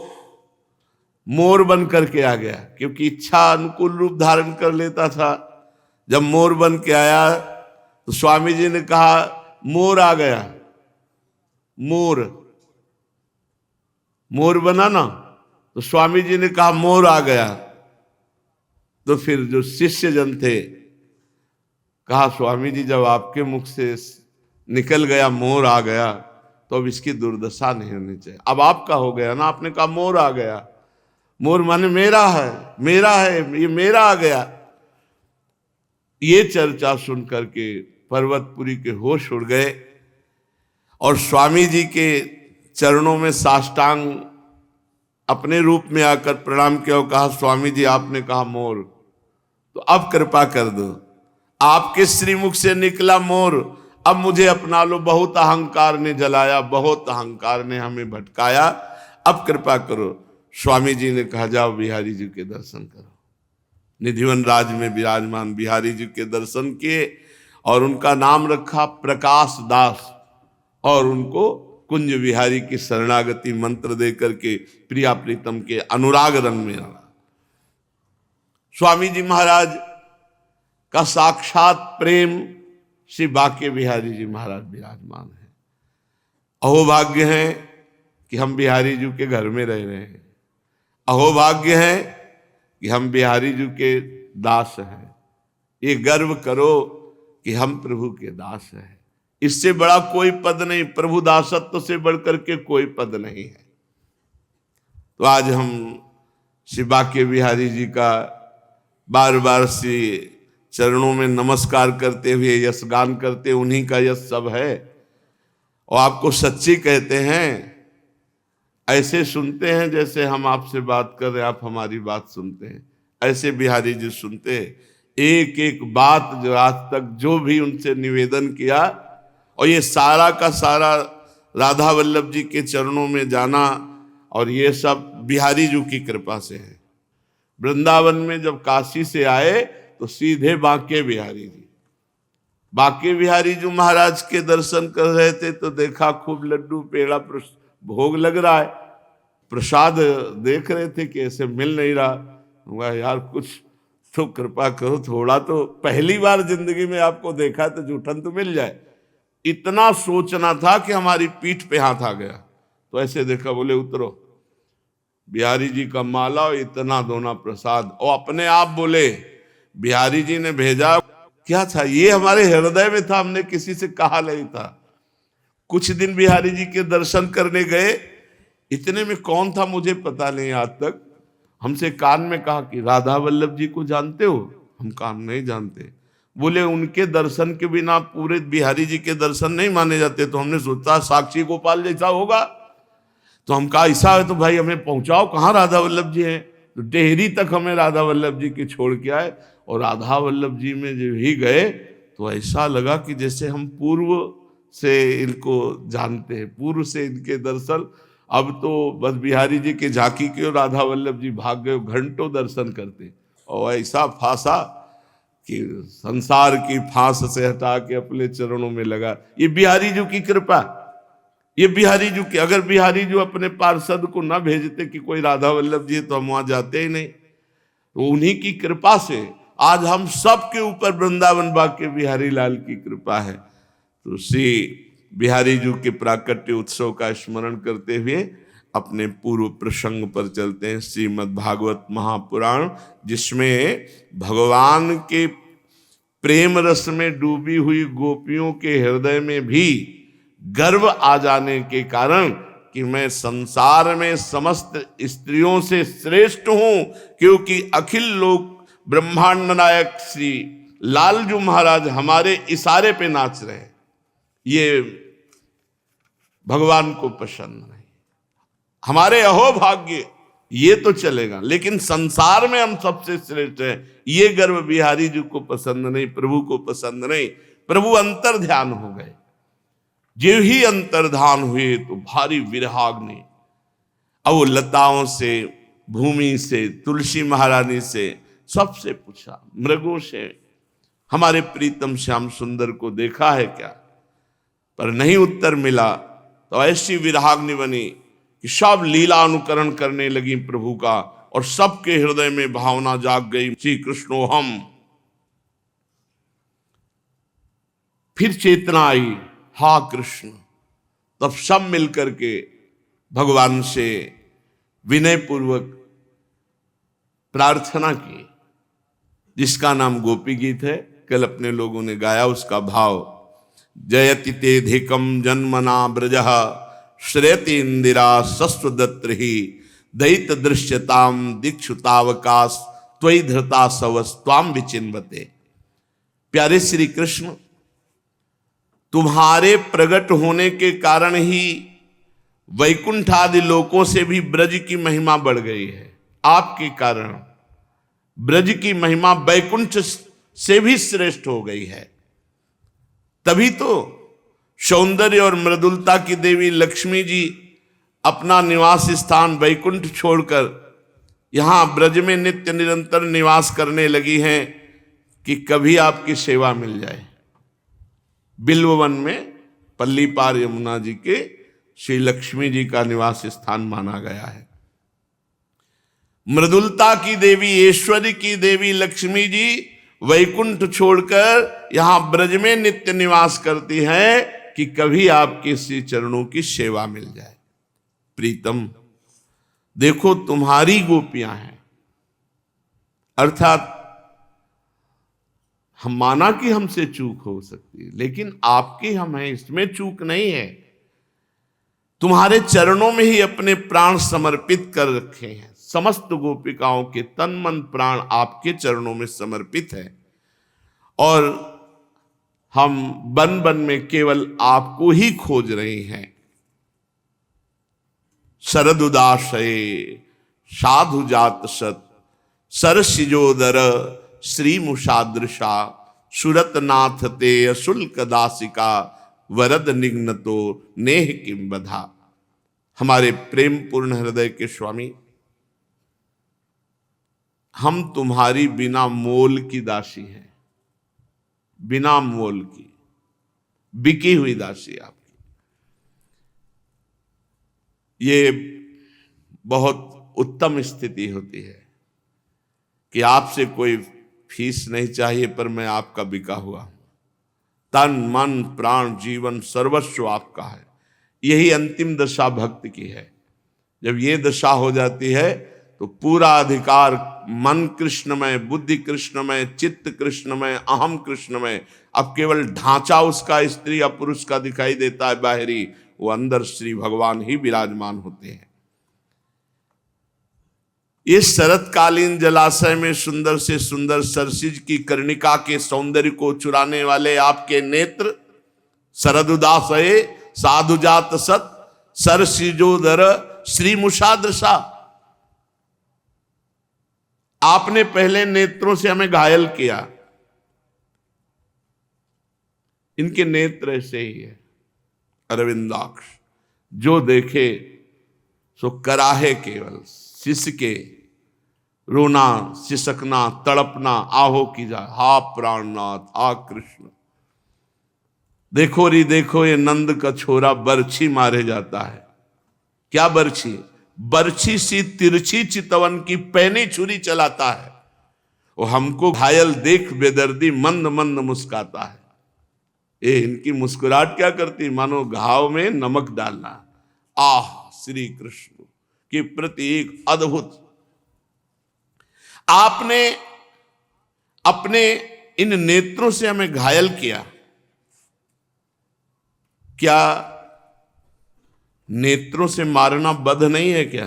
मोर बन करके आ गया, क्योंकि इच्छा अनुकूल रूप धारण कर लेता था। जब मोर बन के आया तो स्वामी जी ने कहा मोर आ गया। मोर मोर बना ना, तो स्वामी जी ने कहा मोर आ गया। तो फिर जो शिष्य जन थे कहा, स्वामी जी जब आपके मुख से निकल गया मोर आ गया तो अब इसकी दुर्दशा नहीं होनी चाहिए। अब आपका हो गया ना, आपने कहा मोर आ गया। मोर माने मेरा है, मेरा है, ये मेरा आ गया। ये चर्चा सुन करके पर्वतपुरी के होश उड़ गए और स्वामी जी के चरणों में साष्टांग अपने रूप में आकर प्रणाम किया और कहा, स्वामी जी आपने कहा मोर, तो अब कृपा कर दो, आपके श्रीमुख से निकला मोर, अब मुझे अपना लो। बहुत अहंकार ने जलाया, बहुत अहंकार ने हमें भटकाया, अब कृपा करो। स्वामी जी ने कहा जाओ बिहारी जी के दर्शन करो। निधिवन राज में विराजमान बिहारी जी के दर्शन किए और उनका नाम रखा प्रकाश दास, और उनको कुंज बिहारी की शरणागति मंत्र दे करके प्रिया प्रीतम के अनुराग रंग में रंगा। स्वामी जी महाराज का साक्षात प्रेम श्री बांके बिहारी जी महाराज विराजमान है। अहोभाग्य है कि हम बिहारी जी के घर में रह रहे हैं, अहोभाग्य है कि हम बिहारी जी के दास हैं। ये गर्व करो कि हम प्रभु के दास हैं। इससे बड़ा कोई पद नहीं, प्रभु दासत्व से बढ़कर के कोई पद नहीं है। तो आज हम श्री बांके बिहारी जी का बार बार श्री चरणों में नमस्कार करते हुए यश गान करते, उन्हीं का यश सब है। और आपको सच्ची कहते हैं, ऐसे सुनते हैं जैसे हम आपसे बात कर रहे हैं, आप हमारी बात सुनते हैं, ऐसे बिहारी जी सुनते हैं। एक एक बात जो आज तक जो भी उनसे निवेदन किया, और ये सारा का सारा राधा वल्लभ जी के चरणों में जाना, और ये सब बिहारी जी की कृपा से है। वृंदावन में जब काशी से आए तो सीधे बांके बिहारी जी, बांके बिहारी जी महाराज के दर्शन कर रहे थे तो देखा खूब लड्डू पेड़ा भोग लग रहा है, प्रसाद देख रहे थे कि ऐसे मिल नहीं रहा। हुआ यार कुछ तो कृपा करो, थोड़ा तो, पहली बार जिंदगी में आपको देखा तो जूठन तो मिल जाए। इतना सोचना था कि हमारी पीठ पे हाथ आ गया। तो ऐसे देखा, बोले उतरो, बिहारी जी का माला और इतना दोना प्रसाद, और अपने आप बोले बिहारी जी ने भेजा। क्या था ये हमारे हृदय में था, हमने किसी से कहा नहीं था। कुछ दिन बिहारी जी के दर्शन करने गए, इतने में कौन था मुझे पता नहीं आज तक, हमसे कान में कहा कि राधा वल्लभ जी को जानते हो? हम कान नहीं जानते। बोले उनके दर्शन के बिना पूरे बिहारी जी के दर्शन नहीं माने जाते। तो हमने सोचा साक्षी गोपाल जैसा होगा। तो हम कहा ऐसा है तो भाई हमें पहुंचाओ, कहाँ राधा वल्लभ जी हैं। तो डेहरी तक हमें राधा वल्लभ जी की छोड़ के आए, और राधा वल्लभ जी में जब ही गए तो ऐसा लगा कि जैसे हम पूर्व से इनको जानते हैं, पूर्व से इनके दर्शन। अब तो बस बिहारी जी के झांकी के और राधा वल्लभ जी भाग गए, घंटों दर्शन करते, और ऐसा फांसा कि संसार की फांस से हटा के अपने चरणों में लगा। ये बिहारी जी की कृपा, ये बिहारी जी की। अगर बिहारी जी अपने पार्षद को ना भेजते कि कोई राधा वल्लभ जी, तो हम वहां जाते ही नहीं। तो उन्हीं की कृपा से आज हम सब के ऊपर वृंदावन बांके बिहारी लाल की कृपा है। तो श्री बिहारी जी के प्राकट्य उत्सव का स्मरण करते हुए अपने पूर्व प्रसंग पर चलते हैं। श्रीमद् भागवत महापुराण, जिसमें भगवान के प्रेम रस में डूबी हुई गोपियों के हृदय में भी गर्व आ जाने के कारण कि मैं संसार में समस्त स्त्रियों से श्रेष्ठ हूं, क्योंकि अखिल लोक ब्रह्मांड नायक श्री लालजू महाराज हमारे इशारे पे नाच रहे हैं, ये भगवान को पसंद नहीं। हमारे अहोभाग्य ये तो चलेगा, लेकिन संसार में हम सबसे श्रेष्ठ हैं, ये गर्व बिहारी जी को पसंद नहीं, प्रभु को पसंद नहीं। प्रभु अंतर ध्यान हो गए। जो ही अंतर्धान हुए तो भारी विरहाग्नि, अब वो लताओं से, भूमि से, तुलसी महारानी से, सबसे पूछा, मृगों से, हमारे प्रीतम श्याम सुंदर को देखा है क्या? पर नहीं उत्तर मिला। तो ऐसी विरहाग्नि बनी कि सब लीला अनुकरण करने लगी प्रभु का, और सबके हृदय में भावना जाग गई, श्री कृष्णो हम। फिर चेतना आई, हा कृष्ण। तब सब मिलकर के भगवान से विनय पूर्वक प्रार्थना की, जिसका नाम गोपी गीत है। कल अपने लोगों ने गाया उसका भाव। जयति तेधिकम जन्मना ब्रजः श्रेयति इंदिरा सस्वदत्र ही दैत दृश्यताम दीक्षुतावकाश त्वयि धृता सवस्त्वाम विचिन्वते। प्यारे श्री कृष्ण, तुम्हारे प्रकट होने के कारण ही वैकुंठ आदि लोकों से भी ब्रज की महिमा बढ़ गई है। आपके कारण ब्रज की महिमा वैकुंठ से भी श्रेष्ठ हो गई है। तभी तो सौंदर्य और मृदुलता की देवी लक्ष्मी जी अपना निवास स्थान वैकुंठ छोड़कर यहां ब्रज में नित्य निरंतर निवास करने लगी हैं कि कभी आपकी सेवा मिल जाए। बिल्ववन में पल्ली पार यमुना जी के श्री लक्ष्मी जी का निवास स्थान माना गया है। मृदुलता की देवी, ऐश्वर्य की देवी लक्ष्मी जी वैकुंठ छोड़कर यहां ब्रज में नित्य निवास करती है कि कभी आपके श्री चरणों की सेवा मिल जाए। प्रीतम, देखो तुम्हारी गोपियां हैं, अर्थात हम माना कि हमसे चूक हो सकती है, लेकिन आपकी हम हैं, इसमें चूक नहीं है। तुम्हारे चरणों में ही अपने प्राण समर्पित कर रखे हैं। समस्त गोपिकाओं के तन मन प्राण आपके चरणों में समर्पित है और हम बन बन में केवल आपको ही खोज रहे हैं। शरदुदाशये साधु जात सत सरसिजोदर श्री मुषादृशा सुरतनाथ ते अशुल्क दासिका वरद निग्नतो नेह किम बधा। हमारे प्रेम पूर्ण हृदय के स्वामी, हम तुम्हारी बिना मोल की दासी हैं, बिना मोल की बिकी हुई दासी आपकी। ये बहुत उत्तम स्थिति होती है कि आपसे कोई फीस नहीं चाहिए, पर मैं आपका बिका हुआ हूं। तन मन प्राण जीवन सर्वस्व आपका है। यही अंतिम दशा भक्त की है। जब ये दशा हो जाती है तो पूरा अधिकार मन कृष्णमय, बुद्धि कृष्णमय, चित्त कृष्णमय, अहम कृष्णमय। अब केवल ढांचा उसका स्त्री या पुरुष का दिखाई देता है बाहरी, वो अंदर श्री भगवान ही विराजमान होते हैं। इस शरतकालीन जलाशय में सुंदर से सुंदर सरसिज की कर्णिका के सौंदर्य को चुराने वाले आपके नेत्र, शरदुदासये साधुजात सत सरसिजोदर श्री मुषादृशा। आपने पहले नेत्रों से हमें घायल किया। इनके नेत्र ऐसे ही है, अरविंदाक्ष, जो देखे सो कराहे केवल, सिसके, रोना, सिसकना, तड़पना, आहो की जाए, हा प्राणनाथ, हा कृष्ण। देखो री देखो, ये नंद का छोरा बरछी मारे जाता है। क्या बरछी? बरछी सी तिरछी चितवन की पैनी छुरी चलाता है। वो हमको घायल देख बेदर्दी मंद मंद मुस्काता है। ये इनकी मुस्कुराहट क्या करती, मानो घाव में नमक डालना। आह, श्री कृष्ण के प्रति एक अद्भुत। आपने अपने इन नेत्रों से हमें घायल किया। क्या नेत्रों से मारना बध नहीं है क्या?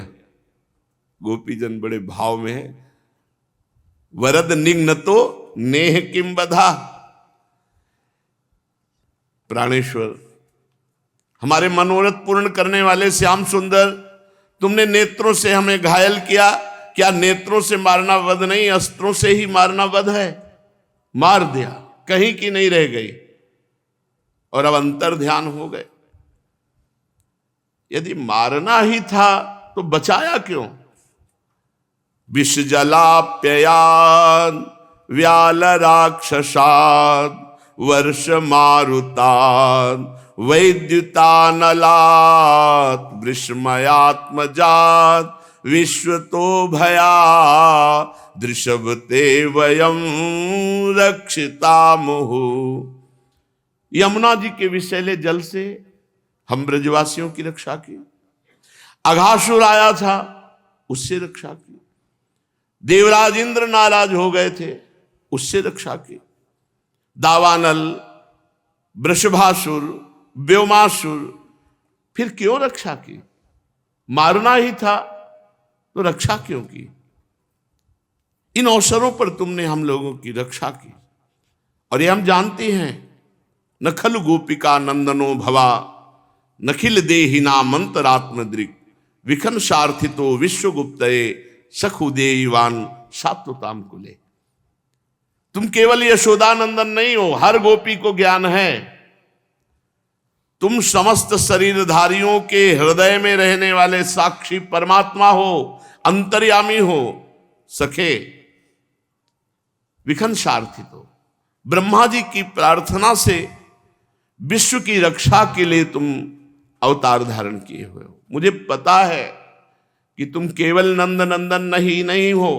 गोपीजन बड़े भाव में है। वरद निग्नतो नेह किम बधा। प्राणेश्वर, हमारे मनोरथ पूर्ण करने वाले श्याम सुंदर, तुमने नेत्रों से हमें घायल किया। क्या नेत्रों से मारना वध नहीं, अस्त्रों से ही मारना वध है? मार दिया, कहीं की नहीं रह गई, और अब अंतर ध्यान हो गए। यदि मारना ही था तो बचाया क्यों? विष जलाप्ययान व्याल राक्षसाद वर्ष मारुतान वैद्युतानलात ग्रीष्मयात्मजात विश्वतो भया दृशभते वयं रक्षिता मुहु। यमुना जी के विषैले जल से हम ब्रजवासियों की रक्षा की। अघासुर आया था, उससे रक्षा की। देवराज इंद्र नाराज हो गए थे, उससे रक्षा की। दावानल, वृषभासुर, व्योमासुर, फिर क्यों रक्षा की? मारना ही था तो रक्षा क्यों की? इन अवसरों पर तुमने हम लोगों की रक्षा की। और ये हम जानते हैं, नखल गोपिका नंदनो भवा नखिल देहिना मंतरात्मद्रिक विखन सार्थितो विश्वगुप्तये सखुदेवान सात्वताम कुले। तुम केवल यशोदानंदन नहीं हो, हर गोपी को ज्ञान है। तुम समस्त शरीरधारियों के हृदय में रहने वाले साक्षी परमात्मा हो, अंतर्यामी हो, सखे विखन सारथी। तो ब्रह्मा जी की प्रार्थना से विश्व की रक्षा के लिए तुम अवतार धारण किए हुए हो। मुझे पता है कि तुम केवल नंद नंदन नहीं हो,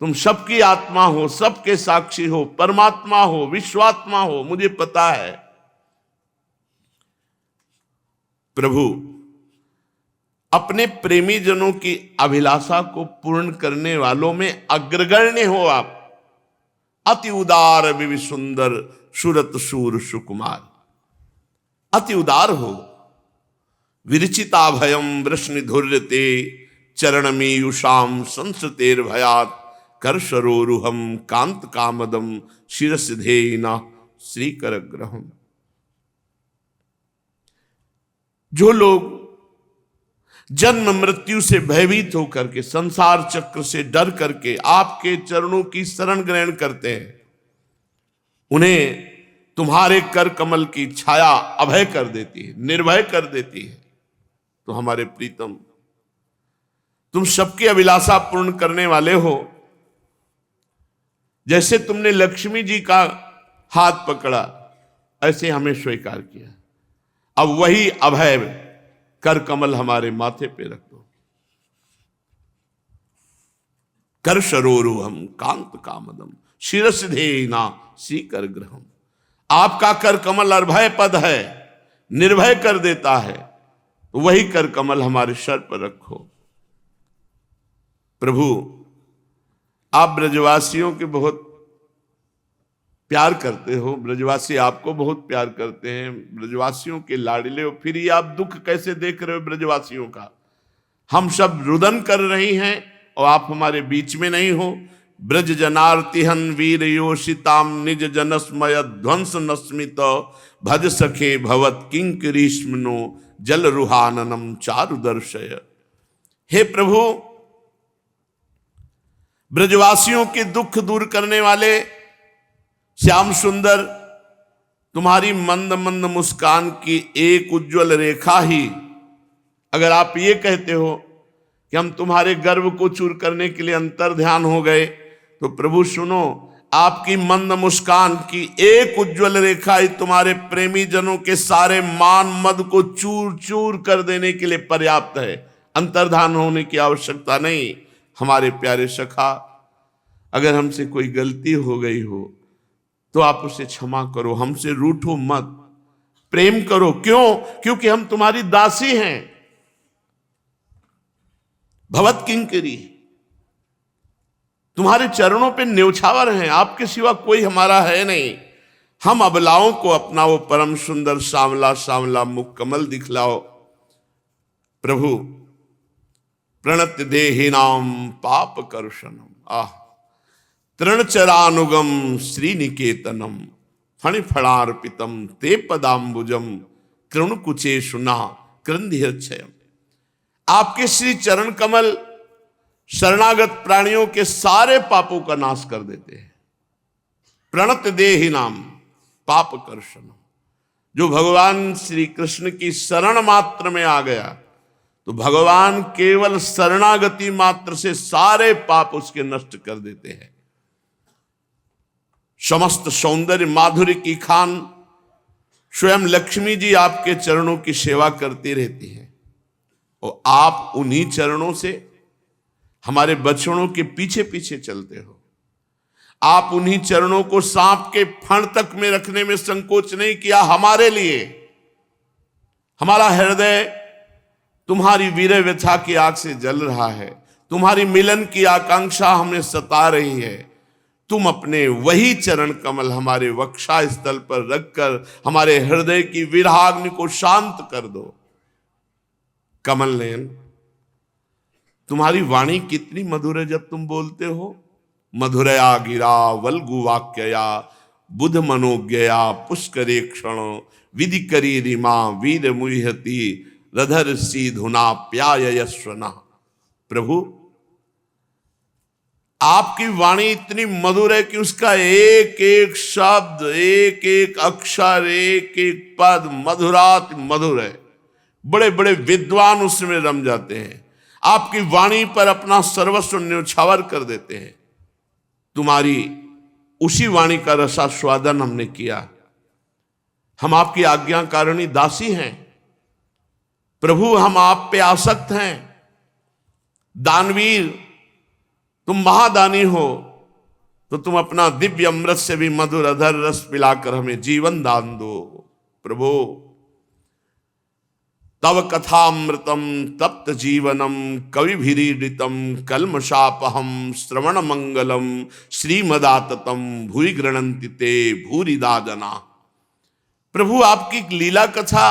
तुम सबकी आत्मा हो, सबके साक्षी हो, परमात्मा हो, विश्वात्मा हो, मुझे पता है। प्रभु अपने प्रेमी जनों की अभिलाषा को पूर्ण करने वालों में अग्रगण्य हो आप। अति उदार विवि सुंदर सुरत शूर सुकुमार, अति उदार हो। विरचिता भयम वृष्णिधुर्यते चरणमीयुषाम संसतेर भयात कर सरोरुहम कांत कामदम शिरसिधेना श्रीकर ग्रहम। जो लोग जन्म मृत्यु से भयभीत होकर के, संसार चक्र से डर करके आपके चरणों की शरण ग्रहण करते हैं, उन्हें तुम्हारे कर कमल की छाया अभय कर देती है, निर्भय कर देती है। तो हमारे प्रीतम, तुम सबकी अभिलाषा पूर्ण करने वाले हो। जैसे तुमने लक्ष्मी जी का हाथ पकड़ा, ऐसे हमें स्वीकार किया। अब वही अभय कर कमल हमारे माथे पे रख दो। कर सरोरुहम कांत कामदम शिरसिधेना श्रीकर ग्रहम। आपका कर कमल अभय पद है, निर्भय कर देता है, तो वही कर कमल हमारे सर पर रखो। प्रभु आप ब्रजवासियों के बहुत प्यार करते हो, ब्रजवासी आपको बहुत प्यार करते हैं, ब्रजवासियों के लाडले हो, फिर ये आप दुख कैसे देख रहे हो ब्रजवासियों का? हम सब रुदन कर रही हैं और आप हमारे बीच में नहीं हो। ब्रज जनार्तिहन वीर योषिताम निज जनस्मय ध्वंस नस्मित भज सखे भवत किंकरीष्मनो जल रुहाननम चारु दर्शय। हे प्रभु, ब्रजवासियों के दुख दूर करने वाले श्याम सुंदर, तुम्हारी मंद मंद मुस्कान की एक उज्जवल रेखा ही, अगर आप ये कहते हो कि हम तुम्हारे गर्व को चूर करने के लिए अंतर ध्यान हो गए, तो प्रभु सुनो, आपकी मंद मुस्कान की एक उज्जवल रेखा ही तुम्हारे प्रेमी जनों के सारे मान मद को चूर चूर कर देने के लिए पर्याप्त है। अंतर्धान होने की आवश्यकता नहीं। हमारे प्यारे सखा, अगर हमसे कोई गलती हो गई हो तो आप उसे क्षमा करो, हमसे रूठो मत, प्रेम करो। क्यों? क्योंकि हम तुम्हारी दासी हैं, भवत किंकरी, तुम्हारे चरणों पे न्योछावर हैं, आपके सिवा कोई हमारा है नहीं। हम अबलाओं को अपना वो परम सुंदर सांवला सांवला मुख कमल दिखलाओ। प्रभु प्रणत देहिनाम पाप कर्षणम, तृणचरानुगम श्रीनिकेतनम फणिफणार्पितम ते पदाम्बुजम कृणकुचे सुना क्रंधिक्षयम। आपके श्री चरण कमल शरणागत प्राणियों के सारे पापों का नाश कर देते हैं। प्रणत देहिनाम पाप कर्षणम, जो भगवान श्री कृष्ण की शरण मात्र में आ गया, तो भगवान केवल शरणागति मात्र से सारे पाप उसके नष्ट कर देते हैं। समस्त सौंदर्य माधुर्य की खान स्वयं लक्ष्मी जी आपके चरणों की सेवा करती रहती है, और आप उन्हीं चरणों से हमारे बछड़ों के पीछे पीछे चलते हो। आप उन्हीं चरणों को सांप के फण तक में रखने में संकोच नहीं किया हमारे लिए। हमारा हृदय तुम्हारी वीर व्यथा की आग से जल रहा है, तुम्हारी मिलन की आकांक्षा हमें सता रही है। तुम अपने वही चरण कमल हमारे वक्षा स्थल पर रखकर हमारे हृदय की विरहाग्नि को शांत कर दो। कमल नयन, तुम्हारी वाणी कितनी मधुर है जब तुम बोलते हो। मधुरया गिरा वल्गु वाक्यया बुध मनोज्ञया पुष्करे क्षण विधि करी रिमा वीर मुहति रधर सी धुना प्याय यश्वना। प्रभु आपकी वाणी इतनी मधुर है कि उसका एक एक शब्द, एक एक अक्षर, एक एक पद मधुराति मधुर है। बड़े बड़े विद्वान उसमें रम जाते हैं, आपकी वाणी पर अपना सर्वस्व न्यौछावर कर देते हैं। तुम्हारी उसी वाणी का रसास्वादन हमने किया। हम आपकी आज्ञाकारिणी दासी हैं प्रभु, हम आप पे आसक्त हैं। दानवीर, तुम महादानी हो, तो तुम अपना दिव्य अमृत से भी मधुर अधर रस पिलाकर हमें जीवन दान दो प्रभु। तव कथामृतम तप्त जीवनम कविभिरीडितम कल्मषापहम श्रवण मंगलम श्रीमदाततम भूरि गृणन्ति ते भूरिदा जना। प्रभु, आपकी लीला कथा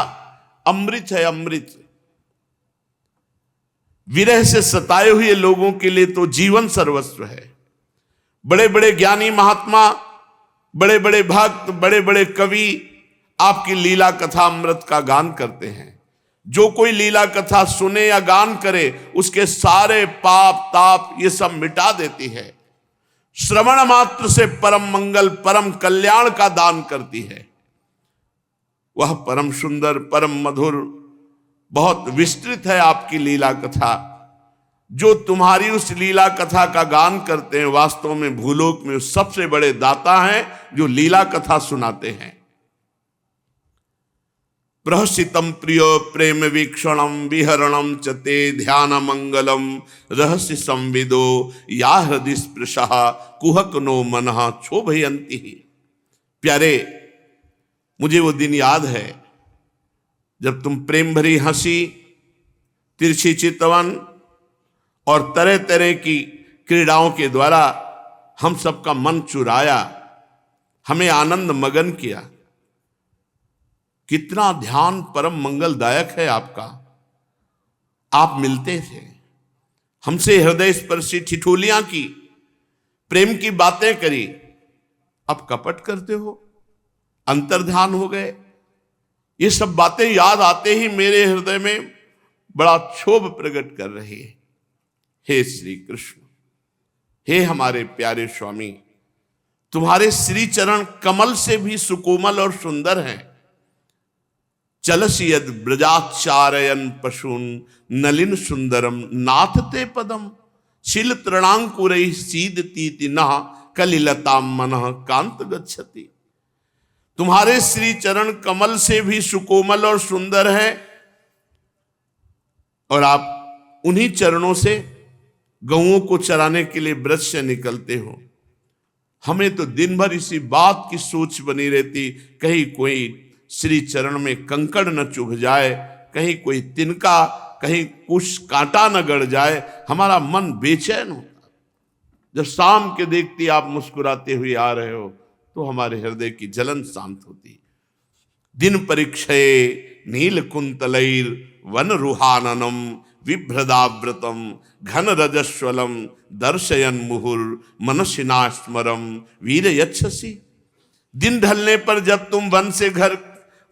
अमृत है, अमृत। विरह से सताए हुए लोगों के लिए तो जीवन सर्वस्व है। बड़े बड़े ज्ञानी महात्मा, बड़े बड़े भक्त, बड़े बड़े कवि आपकी लीला कथा अमृत का गान करते हैं। जो कोई लीला कथा सुने या गान करे, उसके सारे पाप ताप ये सब मिटा देती है। श्रवण मात्र से परम मंगल, परम कल्याण का दान करती है। वह परम सुंदर, परम मधुर, बहुत विस्तृत है आपकी लीला कथा। जो तुम्हारी उस लीला कथा का गान करते हैं, वास्तव में भूलोक में सबसे बड़े दाता हैं जो लीला कथा सुनाते हैं। प्रहसितम प्रिय प्रेम वीक्षणम विहरणम चते ध्यान मंगलम रहस्य संविदो या हृदय स्पृशः कुहक नो मनः क्षोभयन्ति। प्यारे, मुझे वो दिन याद है जब तुम प्रेम भरी हंसी, तिरछी चितवन और तरह तरह की क्रीड़ाओं के द्वारा हम सबका मन चुराया, हमें आनंद मगन किया। कितना ध्यान परम मंगलदायक है आपका। आप मिलते थे, हमसे हृदय स्पर्शी ठिठोलियां की, प्रेम की बातें करी। अब कपट करते हो, अंतर्ध्यान हो गए। ये सब बातें याद आते ही मेरे हृदय में बड़ा क्षोभ प्रकट कर रही है। हे श्री कृष्ण, हे हमारे प्यारे स्वामी, तुम्हारे श्री चरण कमल से भी सुकोमल और सुंदर हैं। चलसि यद ब्रजाचारयन पशून नलिन सुंदरम नाथ ते पदम शिल तृणांकुरैः सीदतीति नः कलिलताम मनः कांत गच्छति। तुम्हारे श्री चरण कमल से भी सुकोमल और सुंदर है, और आप उन्हीं चरणों से गौओं को चराने के लिए ब्रज से निकलते हो। हमें तो दिन भर इसी बात की सोच बनी रहती, कहीं कोई श्री चरण में कंकड़ न चुभ जाए, कहीं कोई तिनका, कहीं कुछ कांटा न गड़ जाए। हमारा मन बेचैन होता। जब शाम के देखती आप मुस्कुराते हुए आ रहे हो, तो हमारे हृदय की जलन शांत होती। दिन परीक्षये नील कुंतलैर वन रुहाननम विभ्रदाव्रतम घन रजस्वलम दर्शयन मुहुर मनसिना स्मरम वीर यच्छसि। दिन ढलने पर जब तुम वन से घर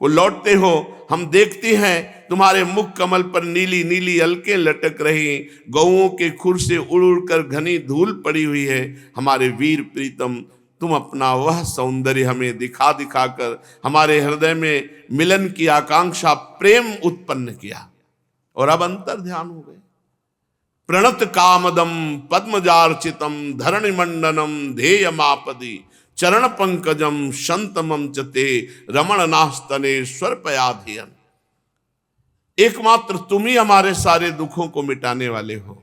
को लौटते हो, हम देखते हैं तुम्हारे मुख कमल पर नीली नीली अलकें लटक रही, गौओं के खुर से उड़ उड़ कर घनी धूल पड़ी हुई है। हमारे वीर प्रीतम, तुम अपना वह सौंदर्य हमें दिखा दिखा कर हमारे हृदय में मिलन की आकांक्षा, प्रेम उत्पन्न किया, और अब अंतर ध्यान हो गए। प्रणत कामदम पद्मजार्चितम धरणि मंडनम ध्येयमापदी चरण पंकजम शंतमम चते रमण नास्तने स्वरपयाधियन। एकमात्र तुम ही हमारे सारे दुखों को मिटाने वाले हो।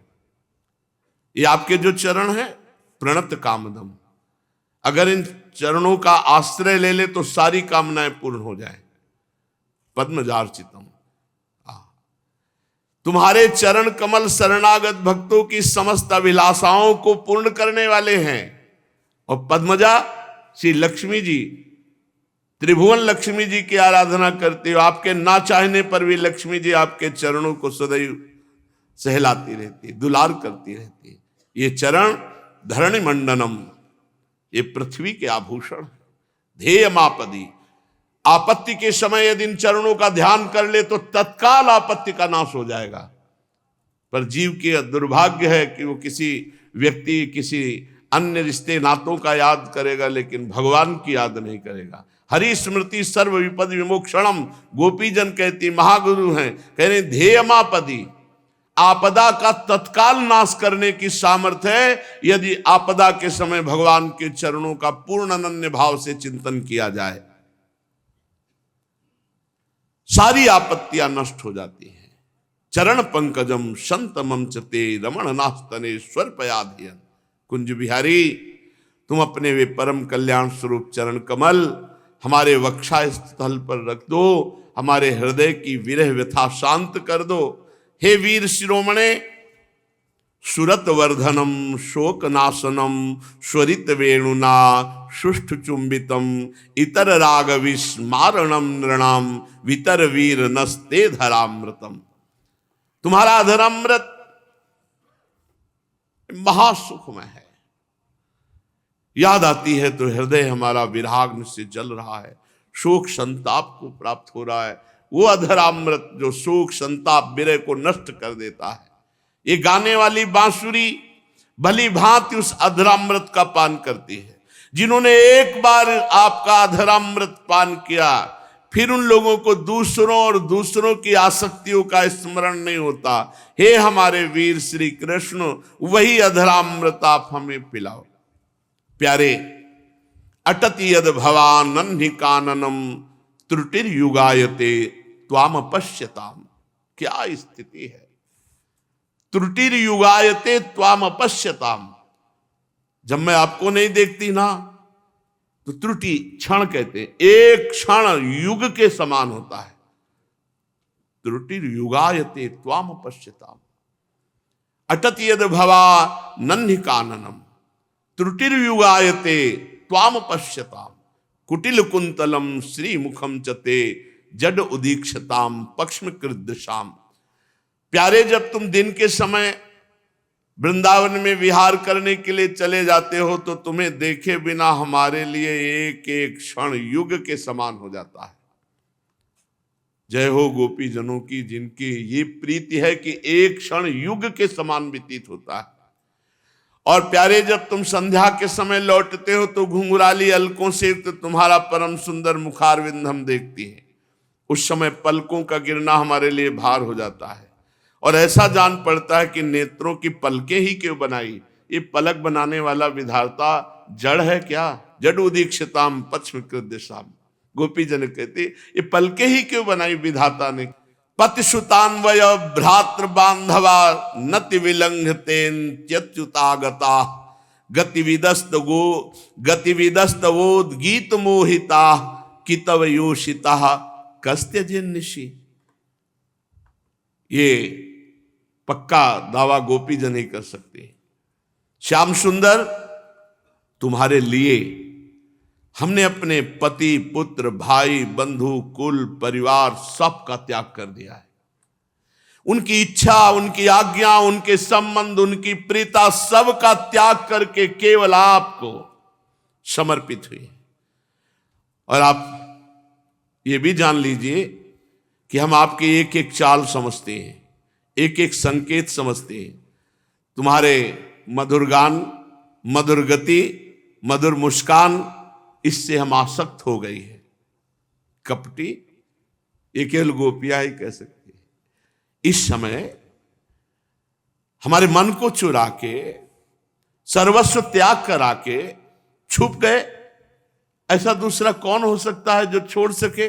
ये आपके जो चरण हैं, प्रणत कामदम, अगर इन चरणों का आश्रय ले ले तो सारी कामनाएं पूर्ण हो जाए। पद्मजार्चितम, तुम्हारे चरण कमल शरणागत भक्तों की समस्त अभिलाषाओं को पूर्ण करने वाले हैं। और पद्मजा श्री लक्ष्मी जी, त्रिभुवन लक्ष्मी जी की आराधना करते हो। आपके ना चाहने पर भी लक्ष्मी जी आपके चरणों को सदैव सहलाती रहती, दुलार करती रहती। ये चरण धरणि मंडनम, ये पृथ्वी के आभूषण, ध्येयमापदी। आपत्ति के समय यदि इन चरणों का ध्यान कर ले तो तत्काल आपत्ति का नाश हो जाएगा। पर जीव की दुर्भाग्य है कि वो किसी व्यक्ति किसी अन्य रिश्ते नातों का याद करेगा, लेकिन भगवान की याद नहीं करेगा। हरि स्मृति सर्व विपद विमोक्षणम, गोपीजन कहती, महागुरु हैं, कह रहे ध्येयमापदी, आपदा का तत्काल नाश करने की सामर्थ्य है यदि आपदा के समय भगवान के चरणों का पूर्ण अनन्य भाव से चिंतन किया जाए। सारी आपत्तियां नष्ट हो जाती हैं। चरण पंकजम संतमम चते रमण नास्तने स्वर पयाधियन। कुंज बिहारी, तुम अपने वे परम कल्याण स्वरूप चरण कमल हमारे वक्षा स्थल पर रख दो, हमारे हृदय की विरह व्यथा शांत कर दो। हे वीर शिरोमणे, सुरत वर्धनम शोक नाशनम स्वरित वेणुना सुष्ठ चुंबितम इतर राग विस्मारणम नृणाम वितर वीर नस्ते धरामृतम। तुम्हारा धरामृत महासुखमय है, याद आती है तो हृदय हमारा विराग से जल रहा है, शोक संताप को प्राप्त हो रहा है। वो अधरामृत जो शोक संताप विरह को नष्ट कर देता है। ये गाने वाली बांसुरी भली भांति उस अधरामृत का पान करती है। जिन्होंने एक बार आपका अधरामृत पान किया, फिर उन लोगों को दूसरों और दूसरों की आसक्तियों का स्मरण नहीं होता। हे हमारे वीर श्री कृष्ण, वही अधरामृत आप हमें पिलाओ। प्यारे, अटति यद भवानन्हि काननम त्रुटिर युगायते त्वाम पश्यताम। क्या स्थिति है, त्रुटिर युगायते त्वाम पश्यताम। जब मैं आपको नहीं देखती ना तो त्रुटि क्षण कहते हैं, एक क्षण युग के समान होता है। त्रुटिर युगायते त्वाम पश्यताम। अटत यद भवा नन्हि काननम त्रुटिर युगायते त्वाम पश्यताम। कुटिल कुंतलम श्री मुखम चते जड उदीक्षताम पक्ष्म कृदशाम। प्यारे, जब तुम दिन के समय वृंदावन में विहार करने के लिए चले जाते हो तो तुम्हें देखे बिना हमारे लिए एक एक क्षण युग के समान हो जाता है। जय हो गोपी जनों की, जिनकी ये प्रीति है कि एक क्षण युग के समान व्यतीत होता है। और प्यारे, जब तुम संध्या के समय लौटते हो तो घुंघराली अलकों से तो तुम्हारा परम सुंदर मुखारविंद हम देखती हैं। उस समय पलकों का गिरना हमारे लिए भार हो जाता है और ऐसा जान पड़ता है कि नेत्रों की पलकें ही क्यों बनाई। ये पलक बनाने वाला विधाता जड़ है क्या? जड़ उदीक्षताम पश्चिम कृदशाम। गोपी जन कहते ये पलकें ही क्यों बनाई विधाता ने। पतिसुतान्वय भ्रातृ बांधवा नति विलंघतेन्त्युतागता गतिविदस्तवोद गीत मोहिता कितव योषिता कस्त्यजिन्निषि। ये पक्का दावा गोपी जन ही कर सकते। श्याम सुंदर, तुम्हारे लिए हमने अपने पति पुत्र भाई बंधु कुल परिवार सब का त्याग कर दिया है। उनकी इच्छा, उनकी आज्ञा, उनके संबंध, उनकी प्रीता सब का त्याग करके केवल आपको समर्पित हुई। और आप ये भी जान लीजिए कि हम आपकी एक एक चाल समझते हैं, एक एक संकेत समझते हैं। तुम्हारे मधुर गान, मधुर गति, मधुर मुस्कान, इससे हम आसक्त हो गई है। कपटी ये केवल गोपियां ही कह सकती है। इस समय हमारे मन को चुरा के, सर्वस्व त्याग करा के छुप गए। ऐसा दूसरा कौन हो सकता है जो छोड़ सके?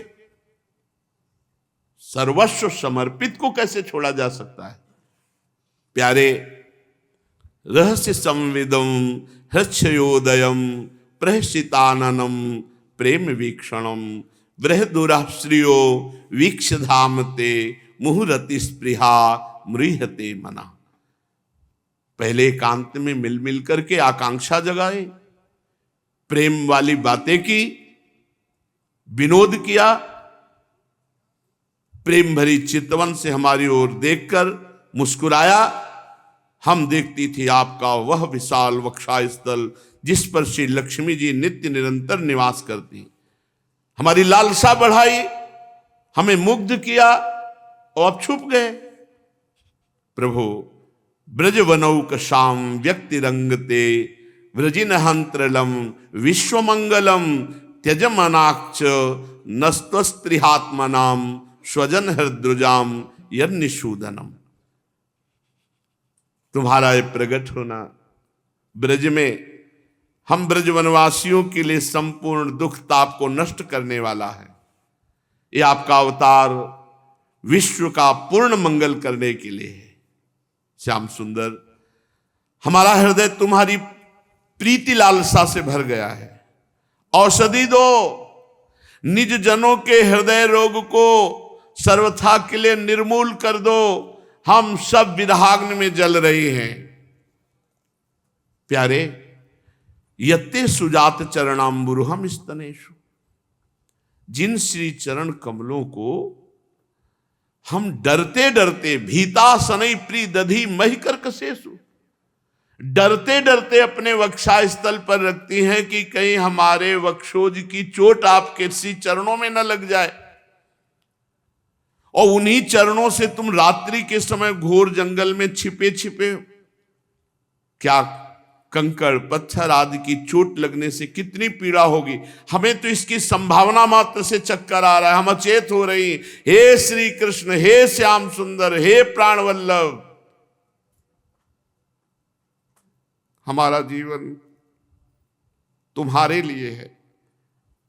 सर्वस्व समर्पित को कैसे छोड़ा जा सकता है? प्यारे, रहस्य संविदम हृच्छयोदयम प्रहसिताननम प्रेम वीक्षणम बृहदुराश्रियो वीक्षधामते मुहुरति स्पृहा मृहते मना। पहले एकांत में मिल मिल करके आकांक्षा जगाए, प्रेम वाली बातें की, विनोद किया। प्रेम भरी चितवन से हमारी ओर देखकर मुस्कुराया। हम देखती थी आपका वह विशाल वक्षस्थल जिस पर श्री लक्ष्मी जी नित्य निरंतर निवास करती। हमारी लालसा बढ़ाई, हमें मुग्ध किया और अब छुप गए। प्रभु, ब्रज वनौकशाम व्यक्ति रंगते व्रजिन हंत्रलम विश्वमंगलम त्यजमनाक्ष नस्त्वस्त्रिहात्मनाम स्वजन हृद्रुजाम यन्निशूदनम। तुम्हारा ये प्रकट होना ब्रज में हम ब्रज वनवासियों के लिए संपूर्ण दुख ताप को नष्ट करने वाला है। ये आपका अवतार विश्व का पूर्ण मंगल करने के लिए है। श्याम सुंदर, हमारा हृदय तुम्हारी प्रीति लालसा से भर गया है। औषधि दो, निज जनों के हृदय रोग को सर्वथा के लिए निर्मूल कर दो। हम सब विरहाग्नि में जल रहे हैं। प्यारे, यत्ते सुजात चरणाम्बुरुहम स्तनेषु, जिन श्री चरण कमलों को हम डरते डरते भीता सनई प्री दधी मही कर कसेसु, डरते डरते अपने वक्षा स्थल पर रखती हैं कि कहीं हमारे वक्षोज की चोट आपके श्री चरणों में न लग जाए। और उन्हीं चरणों से तुम रात्रि के समय घोर जंगल में छिपे छिपे, क्या कंकड़ पत्थर आदि की चोट लगने से कितनी पीड़ा होगी। हमें तो इसकी संभावना मात्र से चक्कर आ रहा है, हम अचेत हो रही। हे श्री कृष्ण, हे श्याम सुंदर, हे प्राण वल्लभ, हमारा जीवन तुम्हारे लिए है,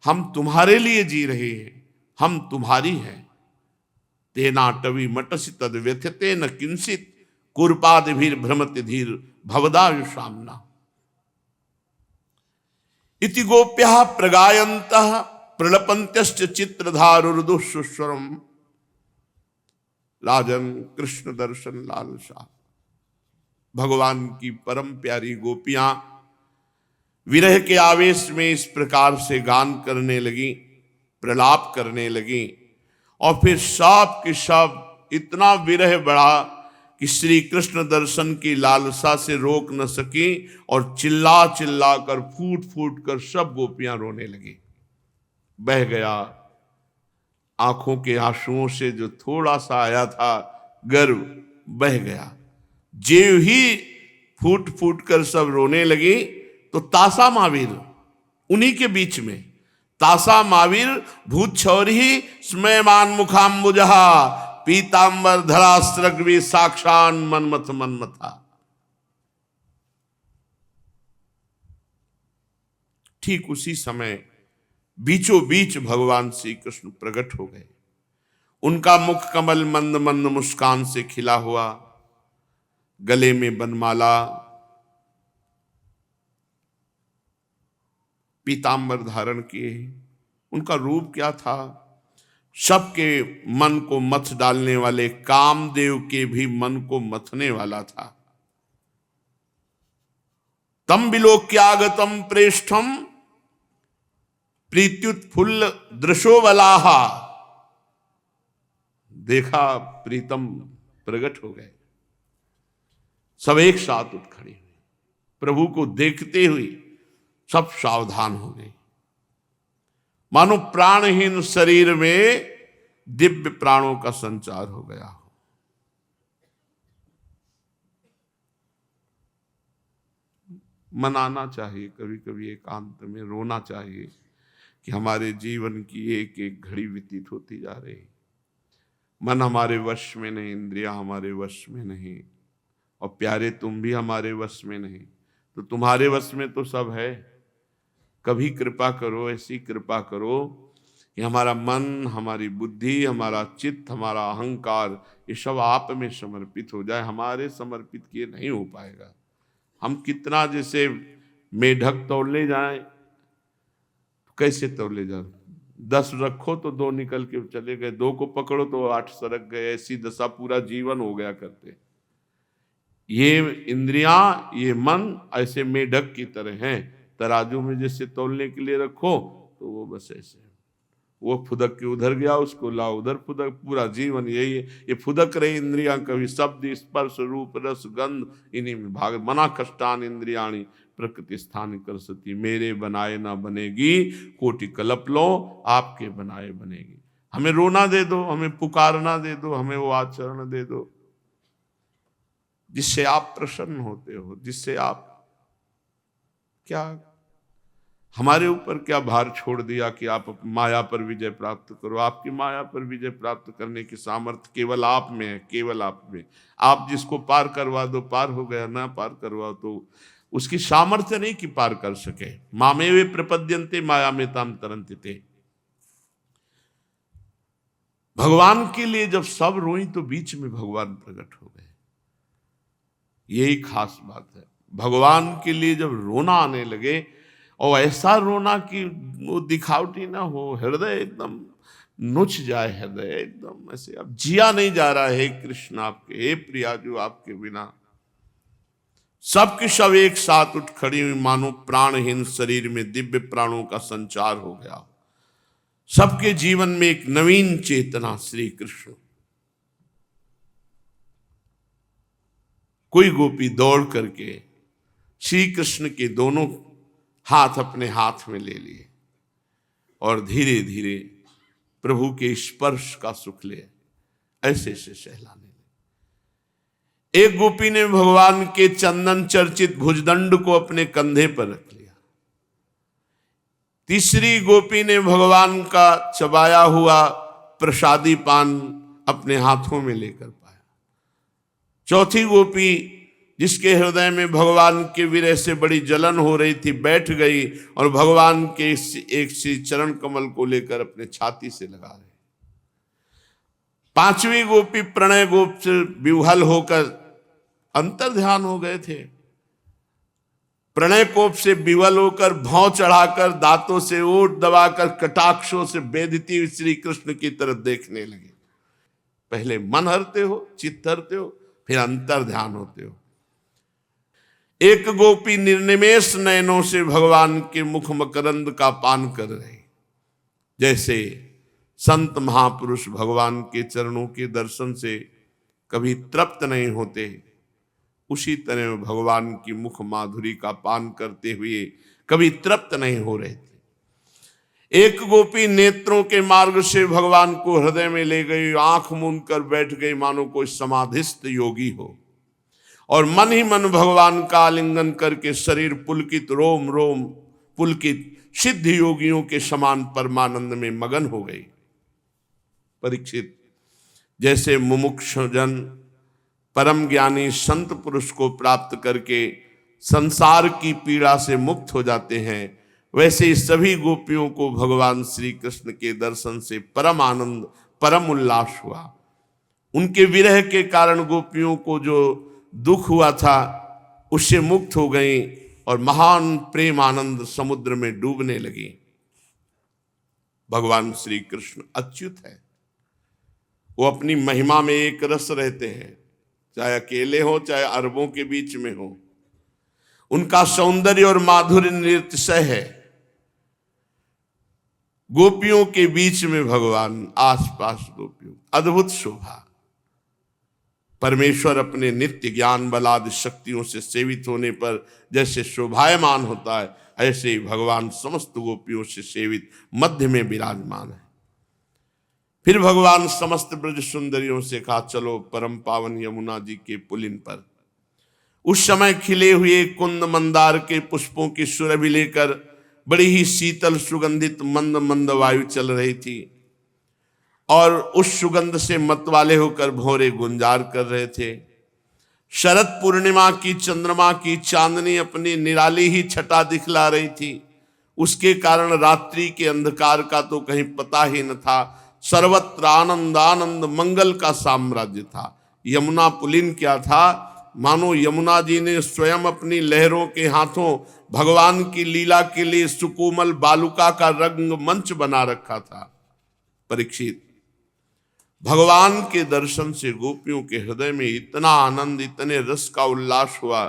हम तुम्हारे लिए जी रहे हैं, हम तुम्हारी हैं। तेनाटवी मटसी तद व्यथते न किंचित कुरपादिभिर भ्रमति धीर भवदायु सामना। इति गोप्यः प्रगायन्तः प्रलपन्त्यश्च चित्रधारुर्दुःस्वरम। राजन कृष्ण दर्शन लालसा। भगवान की परम प्यारी गोपियां विरह के आवेश में इस प्रकार से गान करने लगी, प्रलाप करने लगी। और फिर सब के सब इतना विरह बढ़ा कि श्री कृष्ण दर्शन की लालसा से रोक न सकी और चिल्ला चिल्ला कर फूट फूट कर सब गोपियां रोने लगी। बह गया आंखों के आंसुओं से जो थोड़ा सा आया था गर्व, बह गया। जेव ही फूट फूट कर सब रोने लगी तो तासा महावीर उन्हीं के बीच में, तासा महावीर भूत छौरी स्मयमान मुखाम्बुजहा पीतांबर धरा स्रग्वी साक्षान मनमथ मनमथा। ठीक उसी समय बीचों बीच भगवान श्री कृष्ण प्रकट हो गए। उनका मुख कमल मंद मंद मुस्कान से खिला हुआ, गले में बनमाला, पीतांबर धारण किए। उनका रूप क्या था, सबके मन को मथ डालने वाले, कामदेव के भी मन को मथने वाला था। तम विलोक्यागतम प्रेष्ठम प्रीत्युत्फुल्ल दृशोवलाहा। देखा प्रीतम प्रकट हो गए, सब एक साथ उठ खड़े हुए। प्रभु को देखते हुए सब सावधान हो गए, मानो प्राणहीन शरीर में दिव्य प्राणों का संचार हो गया हो। मनाना चाहिए, कभी कभी एकांत में रोना चाहिए कि हमारे जीवन की एक एक घड़ी व्यतीत होती जा रही। मन हमारे वश में नहीं, इंद्रियां हमारे वश में नहीं, और प्यारे तुम भी हमारे वश में नहीं। तो तुम्हारे वश में तो सब है। कभी कृपा करो, ऐसी कृपा करो कि हमारा मन, हमारी बुद्धि, हमारा चित्त, हमारा अहंकार, ये सब आप में समर्पित हो जाए। हमारे समर्पित किए नहीं हो पाएगा। हम कितना जैसे मेढक तौले जाएं, कैसे तौले जाए? 10 रखो तो 2 निकल के चले गए, 2 को पकड़ो तो 8 सरक गए। ऐसी दशा पूरा जीवन हो गया करते। ये इंद्रियां, ये मन ऐसे मेढक की तरह हैं। तराजू में जैसे तौलने के लिए रखो तो वो बस ऐसे, वो फुदक के उधर गया, उसको लाओ उधर फुदक। पूरा जीवन यही है, ये फुदक रही इंद्रियां। कभी शब्द स्पर्श रूप रस गंध, इन्हीं में भाग। मना कष्टान इंद्रियाणी प्रकृति स्थान कर सती। मेरे बनाए ना बनेगी, कोटि कल्प लो आपके बनाए बनेगी। हमें रोना दे दो, हमें पुकारना दे दो, हमें वो आचरण दे दो। जिससे आप प्रसन्न होते हो, जिससे आप क्या हमारे ऊपर क्या भार छोड़ दिया कि आप माया पर विजय प्राप्त करो। आपकी माया पर विजय प्राप्त करने की सामर्थ्य केवल आप में है, केवल आप में। आप जिसको पार करवा दो पार हो गया, ना पार करवाओ तो उसकी सामर्थ्य नहीं कि पार कर सके। मामेवे प्रपद्यन्ते माया में ताम तरन्ति ते। भगवान के लिए जब सब रोई तो बीच में भगवान प्रकट हो गए। यही खास बात है। भगवान के लिए जब रोना आने लगे, और ऐसा रोना कि वो दिखावटी ना हो, हृदय एकदम नुच जाए, हृदय एकदम ऐसे अब जिया नहीं जा रहा है कृष्ण आपके, हे प्रियाजू आपके बिना। सबके सब एक साथ उठ खड़ी हुई, मानो प्राणहीन शरीर में दिव्य प्राणों का संचार हो गया। सबके जीवन में एक नवीन चेतना श्री कृष्ण। कोई गोपी दौड़ करके श्री कृष्ण के दोनों हाथ अपने हाथ में ले लिए और धीरे धीरे प्रभु के स्पर्श का सुख ले ऐसे से सहलाने लगे। एक गोपी ने भगवान के चंदन चर्चित भुजदंड को अपने कंधे पर रख लिया। तीसरी गोपी ने भगवान का चबाया हुआ प्रसादी पान अपने हाथों में लेकर पाया। चौथी गोपी, जिसके हृदय में भगवान के विरह से बड़ी जलन हो रही थी, बैठ गई और भगवान के एक सी चरण कमल को लेकर अपने छाती से लगा रही। पांचवी गोपी प्रणय गोप से विह्वल होकर अंतर ध्यान हो गए थे। प्रणय कोप से विह्वल होकर भौं चढ़ाकर दांतों से ओठ दबाकर कटाक्षों से बेधती हुई श्री कृष्ण की तरफ देखने लगे। पहले मन हरते हो, चित्त हरते हो, फिर अंतर ध्यान होते हो। एक गोपी निर्निमेष नयनों से भगवान के मुख मकरंद का पान कर रही। जैसे संत महापुरुष भगवान के चरणों के दर्शन से कभी तृप्त नहीं होते, उसी तरह भगवान की मुख माधुरी का पान करते हुए कभी तृप्त नहीं हो रहे थे। एक गोपी नेत्रों के मार्ग से भगवान को हृदय में ले गई, आंख मूंद कर बैठ गई मानो कोई समाधिस्थ योगी हो, और मन ही मन भगवान का आलिंगन करके शरीर पुलकित, रोम रोम पुलकित, सिद्ध योगियों के समान परमानंद में मगन हो गई। परीक्षित, जैसे मुमुक्षु जन परम ज्ञानी संत पुरुष को प्राप्त करके संसार की पीड़ा से मुक्त हो जाते हैं, वैसे ही सभी गोपियों को भगवान श्री कृष्ण के दर्शन से परम आनंद, परम उल्लास हुआ। उनके विरह के कारण गोपियों को जो दुख हुआ था उससे मुक्त हो गई और महान प्रेम आनंद समुद्र में डूबने लगी। भगवान श्री कृष्ण अच्युत है, वो अपनी महिमा में एक रस रहते हैं, चाहे अकेले हो चाहे अरबों के बीच में हो। उनका सौंदर्य और माधुर्य निरतिशय है। गोपियों के बीच में भगवान, आसपास गोपियों, अद्भुत शोभा। परमेश्वर अपने नित्य ज्ञान बलादि शक्तियों से सेवित होने पर जैसे शोभायमान होता है, ऐसे ही भगवान समस्त गोपियों से सेवित मध्य में विराजमान है। फिर भगवान समस्त ब्रज सुंदरियों से कहा, चलो परम पावन यमुना जी के पुलिन पर। उस समय खिले हुए कुंद मंदार के पुष्पों की सुरभि लेकर बड़ी ही शीतल सुगंधित मंद मंद वायु चल रही थी, और उस सुगंध से मतवाले होकर भौरे गुंजार कर रहे थे। शरद पूर्णिमा की चंद्रमा की चांदनी अपनी निराली ही छटा दिखला रही थी। उसके कारण रात्रि के अंधकार का तो कहीं पता ही न था। सर्वत्र आनंद आनंद मंगल का साम्राज्य था। यमुना पुलिन क्या था, मानो यमुना जी ने स्वयं अपनी लहरों के हाथों भगवान की लीला के लिए सुकोमल बालुका का रंग मंच बना रखा था। परीक्षित, भगवान के दर्शन से गोपियों के हृदय में इतना आनंद, इतने रस का उल्लास हुआ,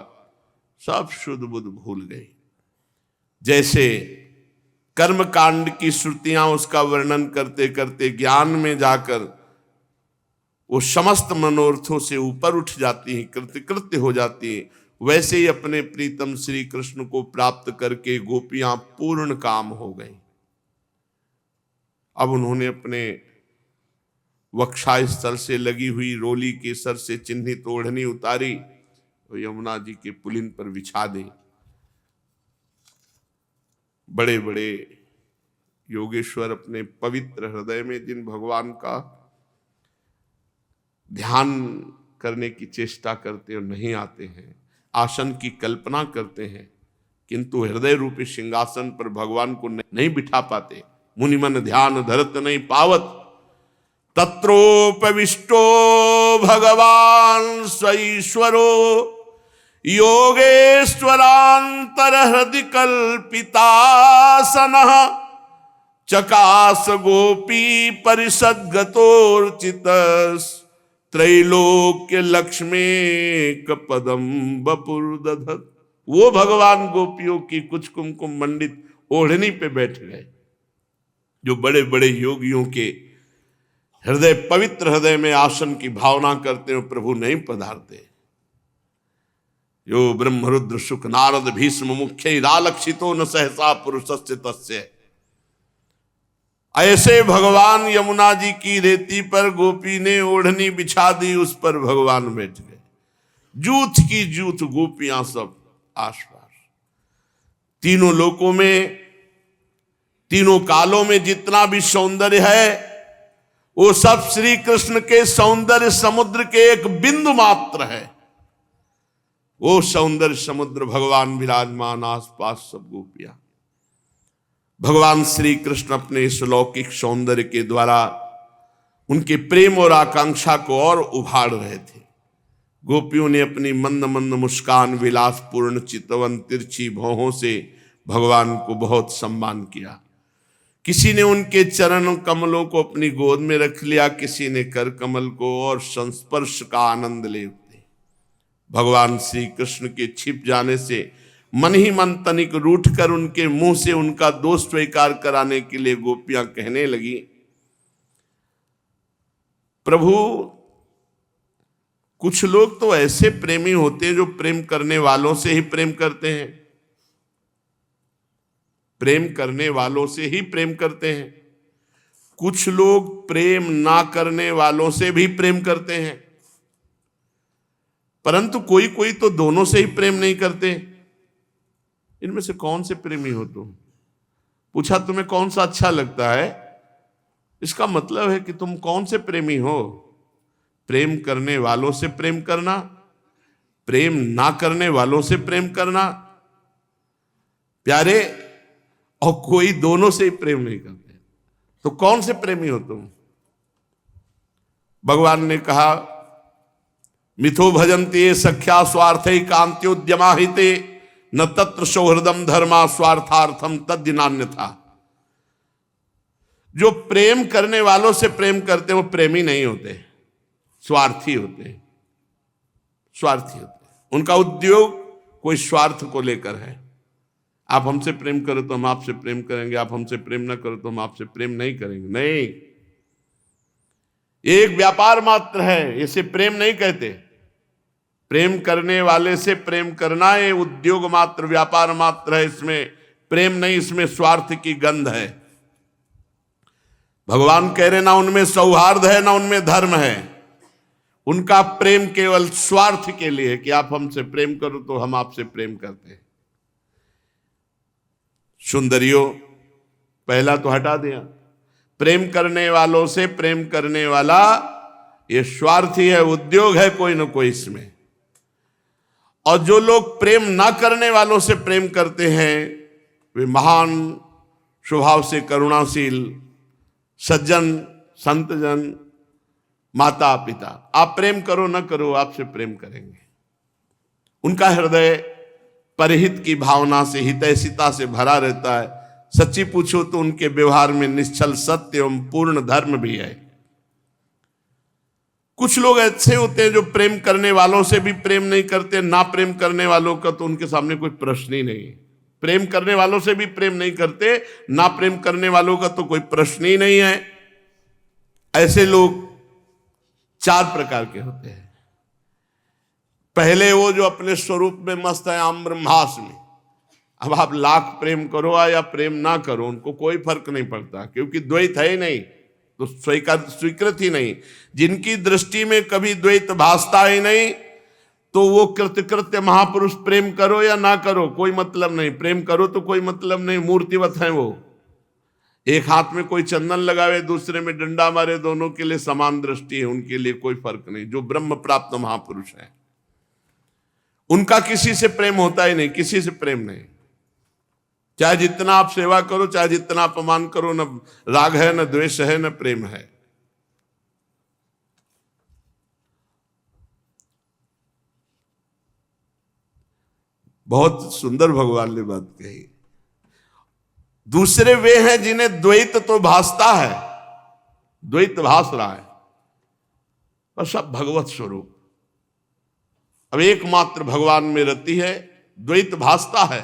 सब शुद्ध बुद्ध भूल गई। जैसे कर्म कांड की श्रुतियां उसका वर्णन करते करते ज्ञान में जाकर वो समस्त मनोरथों से ऊपर उठ जाती है, कृतकृत्य हो जाती है, वैसे ही अपने प्रीतम श्री कृष्ण को प्राप्त करके गोपियां पूर्ण काम हो गई। अब उन्होंने अपने वक्षास्थल से लगी हुई रोली केसर से चिन्हित ओढ़नी उतारी तो यमुना जी के पुलिन पर बिछा दे। बड़े बड़े योगेश्वर अपने पवित्र हृदय में जिन भगवान का ध्यान करने की चेष्टा करते और नहीं आते हैं, आसन की कल्पना करते हैं, किंतु हृदय रूपी सिंहासन पर भगवान को नहीं बिठा पाते। मुनिमन ध्यान धरत नहीं पावत, तत्रोपविष्टो भगवान स्वईश्वरो योगेश्वरांतर हृदय कल्पितासनः चकास गोपी परिषद गतोर्चित त्रैलोक्य लक्ष्मी कपदम बपुर्दधत। वो भगवान गोपियों की कुछ कुमकुम मंडित ओढ़नी पे बैठ गए। जो बड़े बड़े योगियों के हृदय, पवित्र हृदय में आसन की भावना करते हो, प्रभु नहीं पधारते। यो ब्रह्मरुद्र शुक नारद भीष्म मुख्य रालक्षितो न सहसा पुरुषस्य तस्य। ऐसे भगवान यमुना जी की रेती पर गोपी ने ओढ़नी बिछा दी, उस पर भगवान बैठ गए। जूथ की जूथ गोपियां सब आसपास। तीनों लोकों में, तीनों कालों में जितना भी सौंदर्य है वो सब श्री कृष्ण के सौंदर्य समुद्र के एक बिंदु मात्र है। वो सौंदर्य समुद्र भगवान विराजमान, आसपास सब गोपियां। भगवान श्री कृष्ण अपने इस लौकिक सौंदर्य के द्वारा उनके प्रेम और आकांक्षा को और उभार रहे थे। गोपियों ने अपनी मंद मंद मुस्कान, विलासपूर्ण चितवन, तिरछी भौहों से भगवान को बहुत सम्मान किया। किसी ने उनके चरण कमलों को अपनी गोद में रख लिया, किसी ने कर कमल को, और संस्पर्श का आनंद लेते। भगवान श्री कृष्ण के छिप जाने से मन ही मन तनिक रूठ कर उनके मुंह से उनका दोष स्वीकार कराने के लिए गोपियां कहने लगी, प्रभु कुछ लोग तो ऐसे प्रेमी होते हैं जो प्रेम करने वालों से ही प्रेम करते हैं, प्रेम करने वालों से ही प्रेम करते हैं। कुछ लोग प्रेम ना करने वालों से भी प्रेम करते हैं, परंतु कोई कोई तो दोनों से ही प्रेम नहीं करते। इनमें से कौन से प्रेमी हो तुम? पूछा तुम्हें कौन सा अच्छा लगता है, इसका मतलब है कि तुम कौन से प्रेमी हो। प्रेम करने वालों से प्रेम करना, प्रेम ना करने वालों से प्रेम करना प्यारे, और कोई दोनों से ही प्रेम नहीं करते, तो कौन से प्रेमी हो तुम? भगवान ने कहा, मिथो भजन्ते सख्या स्वार्थे कांत्योद्यमाहिते न तत्र सौहृदम धर्मा स्वार्थार्थम तद्दिनान्यथा। जो प्रेम करने वालों से प्रेम करते वो प्रेमी नहीं होते, स्वार्थी होते, स्वार्थी होते। उनका उद्योग कोई स्वार्थ को लेकर है। आप हमसे प्रेम करो तो हम आपसे प्रेम करेंगे, आप हमसे प्रेम ना करो तो हम आपसे प्रेम नहीं करेंगे। नहीं, एक व्यापार मात्र है, इसे प्रेम नहीं कहते। प्रेम करने वाले से प्रेम करना ये उद्योग मात्र, व्यापार मात्र है, इसमें प्रेम नहीं, इसमें स्वार्थ की गंध है। भगवान कह रहे ना उनमें सौहार्द है ना उनमें धर्म है। उनका प्रेम केवल स्वार्थ के लिए है कि आप हमसे प्रेम करो तो हम आपसे प्रेम करते हैं। सुंदरियों, पहला तो हटा दिया, प्रेम करने वालों से प्रेम करने वाला ये स्वार्थी है, उद्योग है कोई ना कोई इसमें। और जो लोग प्रेम ना करने वालों से प्रेम करते हैं वे महान स्वभाव से करुणाशील सज्जन, संतजन, माता पिता। आप प्रेम करो ना करो, आपसे प्रेम करेंगे। उनका हृदय परहित की भावना से, हितैषिता से भरा रहता है। सच्ची पूछो तो उनके व्यवहार में निश्चल सत्य एवं पूर्ण धर्म भी है। कुछ लोग ऐसे होते हैं जो प्रेम करने वालों से भी प्रेम नहीं करते, ना प्रेम करने वालों का तो उनके सामने कोई प्रश्न ही नहीं। प्रेम करने वालों से भी प्रेम नहीं करते, ना प्रेम करने वालों का तो कोई प्रश्न ही नहीं है। ऐसे लोग चार प्रकार के होते हैं। पहले वो जो अपने स्वरूप में मस्त है, आम ब्रह्मास में। अब आप लाख प्रेम करो या प्रेम ना करो, उनको कोई फर्क नहीं पड़ता, क्योंकि द्वैत है ही नहीं, तो स्वीकृत ही नहीं। जिनकी दृष्टि में कभी द्वैत भासता ही नहीं, तो वो कृतकृत्य महापुरुष प्रेम करो या ना करो कोई मतलब नहीं, प्रेम करो तो कोई मतलब नहीं, मूर्तिवत हैं वो। एक हाथ में कोई चंदन लगावे, दूसरे में डंडा मारे, दोनों के लिए समान दृष्टि है, उनके लिए कोई फर्क नहीं। जो ब्रह्म प्राप्त महापुरुष है उनका किसी से प्रेम होता ही नहीं, किसी से प्रेम नहीं। चाहे जितना आप सेवा करो, चाहे जितना अपमान करो, न राग है, न द्वेष है, न प्रेम है। बहुत सुंदर भगवान ने बात कही। दूसरे वे हैं जिन्हें द्वैत तो भासता है, द्वैत भास रहा है, और सब भगवत स्वरूप। अब एकमात्र भगवान में रति है, द्वैत भासता है,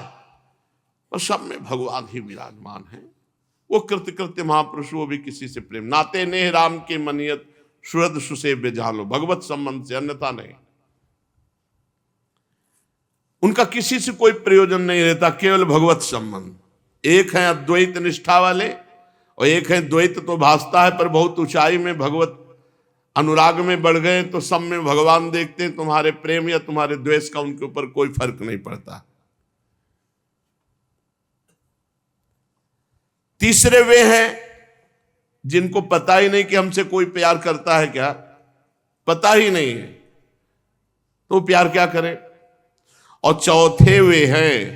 और सब में भगवान ही विराजमान है। वो कृत्य महापुरुष, वो भी किसी से प्रेम, नाते नेह राम के मनियत सुरद सुसेव्य जालो, भगवत संबंध से, अन्यथा नहीं। उनका किसी से कोई प्रयोजन नहीं रहता, केवल भगवत संबंध। एक है अद्वैत निष्ठा वाले और एक है द्वैत तो भासता है, पर बहुत ऊंचाई में भगवत अनुराग में बढ़ गए तो सब में भगवान देखते हैं। तुम्हारे प्रेम या तुम्हारे द्वेष का उनके ऊपर कोई फर्क नहीं पड़ता। तीसरे वे हैं जिनको पता ही नहीं कि हमसे कोई प्यार करता है क्या, पता ही नहीं है, तो प्यार क्या करें। और चौथे वे हैं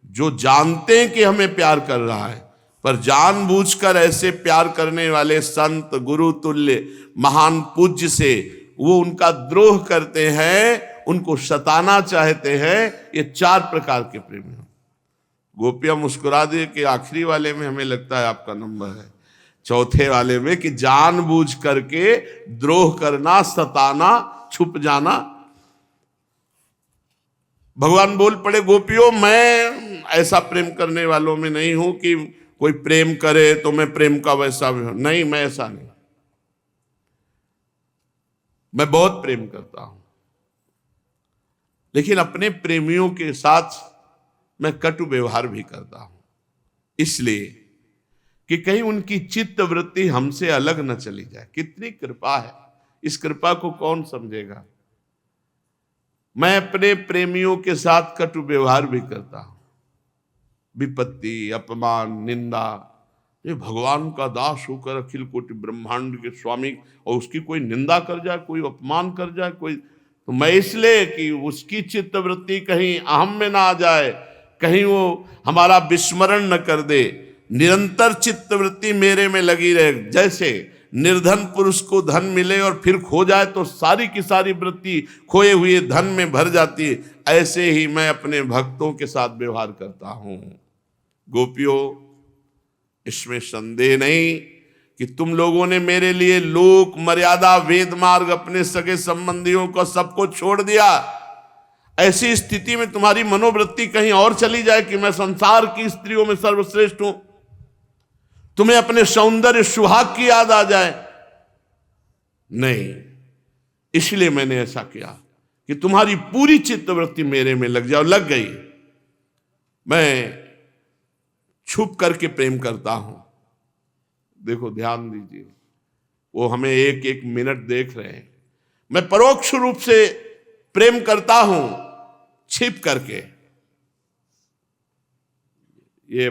जो जानते हैं कि हमें प्यार कर रहा है, पर जानबूझकर ऐसे प्यार करने वाले संत गुरु तुल्य महान पूज्य से वो उनका द्रोह करते हैं, उनको सताना चाहते हैं। ये 4 प्रकार के प्रेमी हैं। गोपियां मुस्कुरा दे कि आखिरी वाले में हमें लगता है आपका नंबर है, चौथे वाले में कि जानबूझ करके द्रोह करना, सताना, छुप जाना। भगवान बोल पड़े, गोपियों मैं ऐसा प्रेम करने वालों में नहीं हूं कि कोई प्रेम करे तो मैं प्रेम का वैसा नहीं, मैं ऐसा नहीं। मैं बहुत प्रेम करता हूं, लेकिन अपने प्रेमियों के साथ मैं कटु व्यवहार भी करता हूं, इसलिए कि कहीं उनकी चित्त वृत्ति हमसे अलग न चली जाए। कितनी कृपा है, इस कृपा को कौन समझेगा। मैं अपने प्रेमियों के साथ कटु व्यवहार भी करता हूं, विपत्ति, अपमान, निंदा। ये भगवान का दास होकर अखिल कोटि ब्रह्मांड के स्वामी, और उसकी कोई निंदा कर जाए, कोई अपमान कर जाए, कोई, तो मैं इसलिए कि उसकी चित्त वृत्ति कहीं अहम में ना आ जाए, कहीं वो हमारा विस्मरण न कर दे, निरंतर चित्त वृत्ति मेरे में लगी रहे। जैसे निर्धन पुरुष को धन मिले और फिर खो जाए तो सारी की सारी वृत्ति खोए हुए धन में भर जाती है, ऐसे ही मैं अपने भक्तों के साथ व्यवहार करता हूं। गोपियों, इसमें संदेह नहीं कि तुम लोगों ने मेरे लिए लोक मर्यादा, वेद मार्ग, अपने सगे संबंधियों को सबको छोड़ दिया। ऐसी स्थिति में तुम्हारी मनोवृत्ति कहीं और चली जाए कि मैं संसार की स्त्रियों में सर्वश्रेष्ठ हूं, तुम्हें अपने सौंदर्य सुहाग की याद आ जाए। नहीं, इसलिए मैंने ऐसा किया कि तुम्हारी पूरी चित्तवृत्ति मेरे में लग जाओ। लग गई। मैं छुप करके प्रेम करता हूं। देखो, ध्यान दीजिए, वो हमें एक एक मिनट देख रहे हैं। मैं परोक्ष रूप से प्रेम करता हूं, छिप करके। ये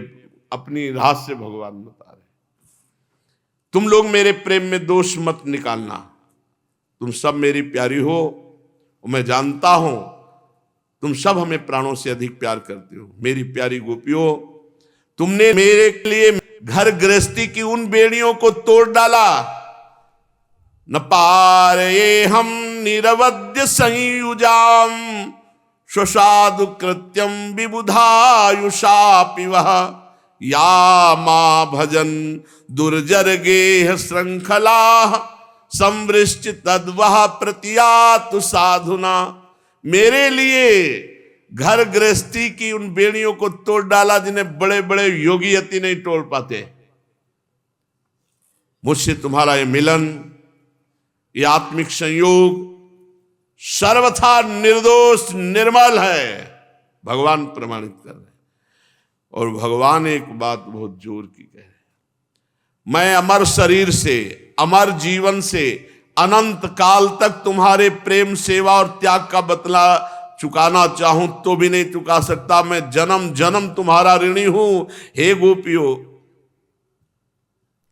अपनी रहस्य भगवान बता रहे। तुम लोग मेरे प्रेम में दोष मत निकालना, तुम सब मेरी प्यारी हो, और मैं जानता हूं तुम सब हमें प्राणों से अधिक प्यार करते हो। मेरी प्यारी गोपियों, तुमने मेरे लिए घर गृहस्थी की उन बेड़ियों को तोड़ डाला। न पारे हम निरवध्य संयुजाम स्वसाधु कृत्यम विबुधायुषा पिवः या मां भजन दुर्जर गेह श्रृंखला संवृष्ट तद्वह प्रतियातु साधुना। मेरे लिए घर गृहस्थी की उन बेड़ियों को तोड़ डाला जिन्हें बड़े बड़े योगी यति नहीं तोड़ पाते। मुझसे तुम्हारा ये मिलन, ये आत्मिक संयोग सर्वथा निर्दोष निर्मल है, भगवान प्रमाणित कर रहे हैं। और भगवान एक बात बहुत जोर की कह रहे हैं, मैं अमर शरीर से, अमर जीवन से अनंत काल तक तुम्हारे प्रेम सेवा और त्याग का बदला चुकाना चाहूं तो भी नहीं चुका सकता। मैं जन्म जन्म तुम्हारा ऋणी हूं। हे गोपियों,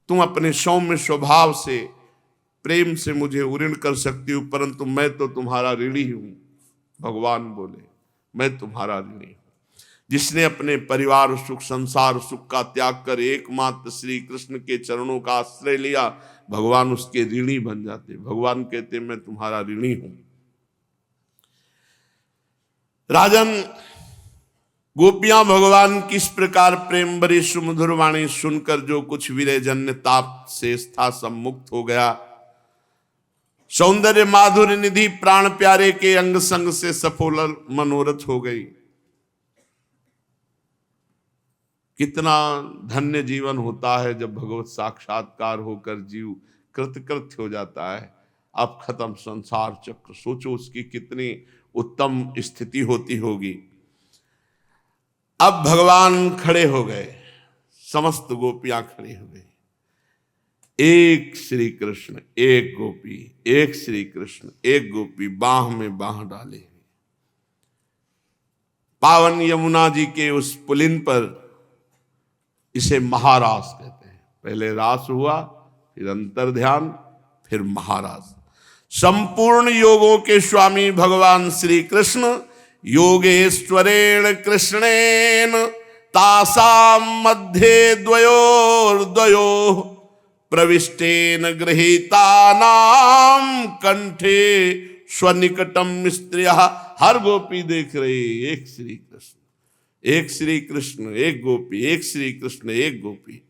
तुम अपने सौम्य स्वभाव से प्रेम से मुझे ऋण कर सकती हो, परंतु मैं तो तुम्हारा ऋणी हूं। भगवान बोले, मैं तुम्हारा ऋणी हूं। जिसने अपने परिवार सुख, संसार सुख का त्याग कर एकमात्र श्री कृष्ण के चरणों का आश्रय लिया, भगवान उसके ऋणी बन जाते। भगवान कहते, मैं तुम्हारा ऋणी हूं। राजन, गोपियां भगवान की इस प्रकार प्रेम भरी सुमधुर वाणी सुनकर जो कुछ विरहजन्य ताप से था सब मुक्त हो गया। सौंदर्य माधुर्य निधि प्राण प्यारे के अंग संग से सफल मनोरथ हो गई। कितना धन्य जीवन होता है जब भगवत साक्षात्कार होकर जीव कृतकृत्य हो जाता है। अब खत्म संसार चक्र। सोचो उसकी कितनी उत्तम स्थिति होती होगी। अब भगवान खड़े हो गए, समस्त गोपियां खड़ी हो गई। एक श्री कृष्ण, एक गोपी, एक श्री कृष्ण, एक गोपी, बाह में बाह डाले। पावन यमुना जी के उस पुलिन पर इसे महारास कहते हैं। पहले रास हुआ, फिर अंतर ध्यान, फिर महारास। संपूर्ण योगों के स्वामी भगवान श्री कृष्ण योगेश्वरेण कृष्णेन तासाम मध्ये द्वयोर्द्वयो प्रविष्टेन गृहीतानाम कंठे स्वनिकटम स्त्रियः। हर गोपी देख रही, एक श्री कृष्ण, एक श्री कृष्ण, एक गोपी, एक श्री कृष्ण, एक गोपी।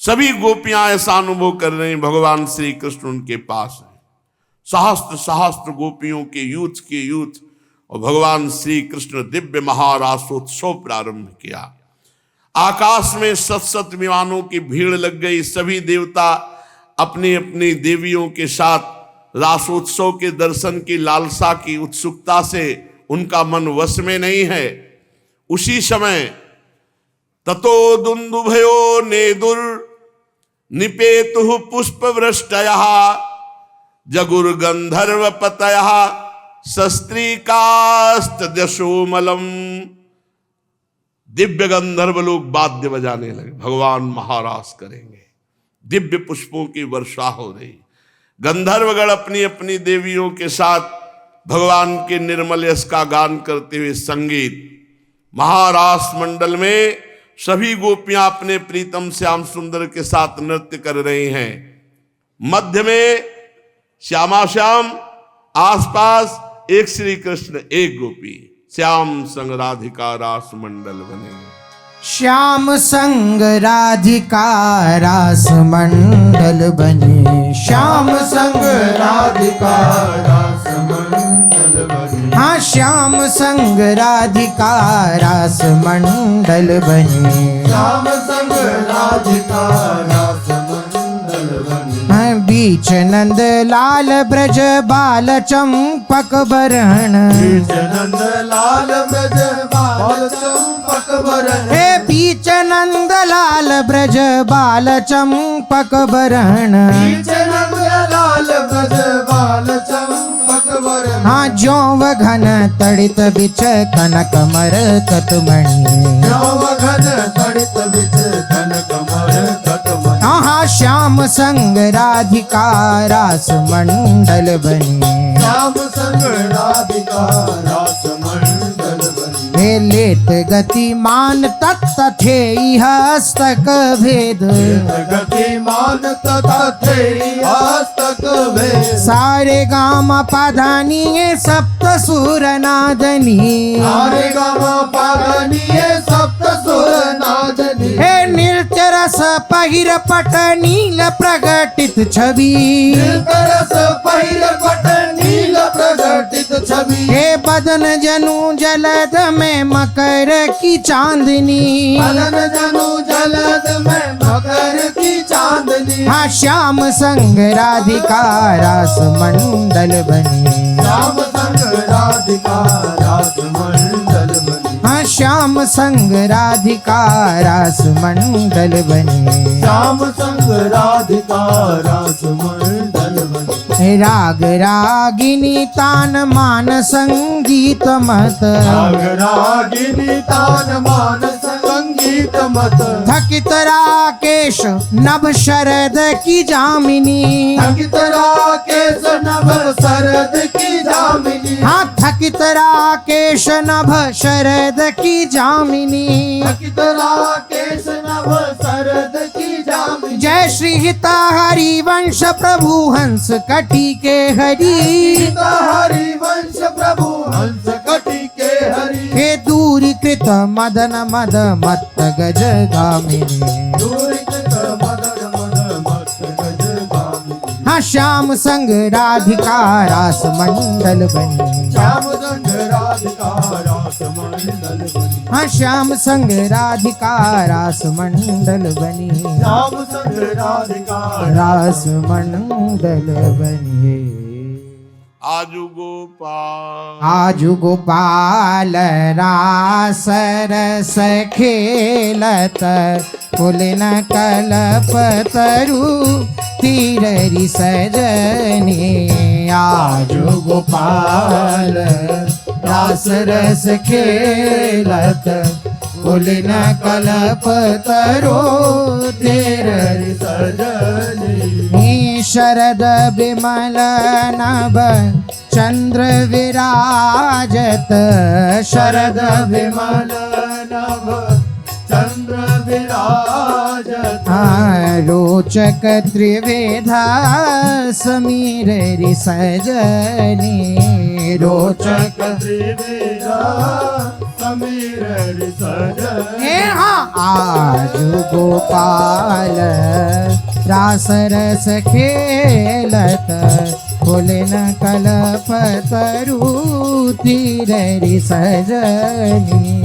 सभी गोपियां ऐसा अनुभव कर रही, भगवान श्री कृष्ण उनके पास है। सहस्त्र सहस्त्र गोपियों के यूथ के यूथ, और भगवान श्री कृष्ण दिव्य महारासोत्सव प्रारंभ किया। आकाश में सत सत विमानों की भीड़ लग गई। सभी देवता अपनी अपनी देवियों के साथ रासोत्सव के दर्शन की लालसा की उत्सुकता से उनका मन वश में नहीं है। उसी समय ततो दुंदुभयो नेदुर निपेतु पुष्प वृष्टयः जगुर गंधर्व पतयः शस्त्रिकास्त दशोमलम। दिव्य गंधर्व लोग वाद्य बजाने लगे, भगवान महारास करेंगे। दिव्य पुष्पों की वर्षा हो रही। गंधर्वगण अपनी अपनी देवियों के साथ भगवान के निर्मल यश का गान करते हुए संगीत। महारास मंडल में सभी गोपियां अपने प्रीतम श्याम सुंदर के साथ नृत्य कर रही हैं। मध्य में श्यामा श्याम, आसपास एक श्री कृष्ण, एक गोपी। श्याम संग राधिका रास मंडल बने। श्याम संग राधिका रास मंडल बने। श्याम संग राधिका रास मंडल बने। हाँ, श्याम संग राधिका रास मंडल बने। श्याम संग राधिका रास मंडल बने। हाँ, बीच नंद लाल ब्रज बाल चंपक बरहण। बीच नंद लाल ब्रज बाल चंपक बरहण। हे बीच नंद लाल ब्रज बाल चंपक बरहण। बीच नंद लाल ब्रज बाल चंपक बरहण। हाँ, ज्यों घन तड़ित बिच कनक मर कतमणि। ज्यों घन तड़ित बिच कनक मर कतमणि। हाँ, श्याम संग राधिका रास मंडल बने। श्याम संग राधिका रास मंडल बने। हे लेत गतिमान तत्थे हस्तक भेद। गतिमान तत्थे हस्तक भेद। सारे गाम पाधानी सप्त सुर नादनी। सारे गाम पाधानी सप्त सुर नादनी। हे नृत्य रस पहिर पट नील प्रगटित छवि। नृत्य रस पहिर पट नील प्रगटित छवि। हे बदन जनु जलद में मकर की चांदनी। बदन जनु जलद में मकर की चांदनी। हाँ, श्याम संग राधिका रास मंडल बने। श्याम संग राधिका रास मंडल बने। हाँ, श्याम श्याम संग राधिका रास मंडल बने। श्याम संग राधिका रास मंडल बने। राग रागिनी तान मान संगीत मत। राग रागिनी तान मान संगीत मत। थकित राकेश नभ शरद की जामिनी। थकित राकेश नभ शरद की जामिनी। हाँ थकित राकेश नभ शरद की जामिनी। थकित राकेश नभ शरद की जामिनी। जय श्री हिता हरि वंश प्रभु हंस कटी के हरि। हरि वंश प्रभु हंस कटी के हरि। हे दूरीकृत मदन मद मत्त गज गामिनी। दूरीकृत मदन मद मत्त गज गामिनी। हाँ श्याम संग राधिका रास मंडल बनी। श्याम संग राधिका रास मंडल बनी। हाँ श्याम संग राधिका रास मंडल बनी। श्याम संग राधिका रास मंडल बनी। आजु गोपाल आजु गोपाल रास रस खेलत पुलिन कलप तरु तीररि सजनी। आजु गोपाल रास रस खेलत पुलिन कलप तरु तीररि सजनी। शरद विमल नभ चंद्र विराजत। शरद विमल नभ चंद्र विराजत। रोचक त्रिवेधा समीर रि सजनी। रोचक त्रिवेदा समीर रि सजनी। आजु गोपाल रास रस खेलत पुलिन कलप तरु तीररि सजनी।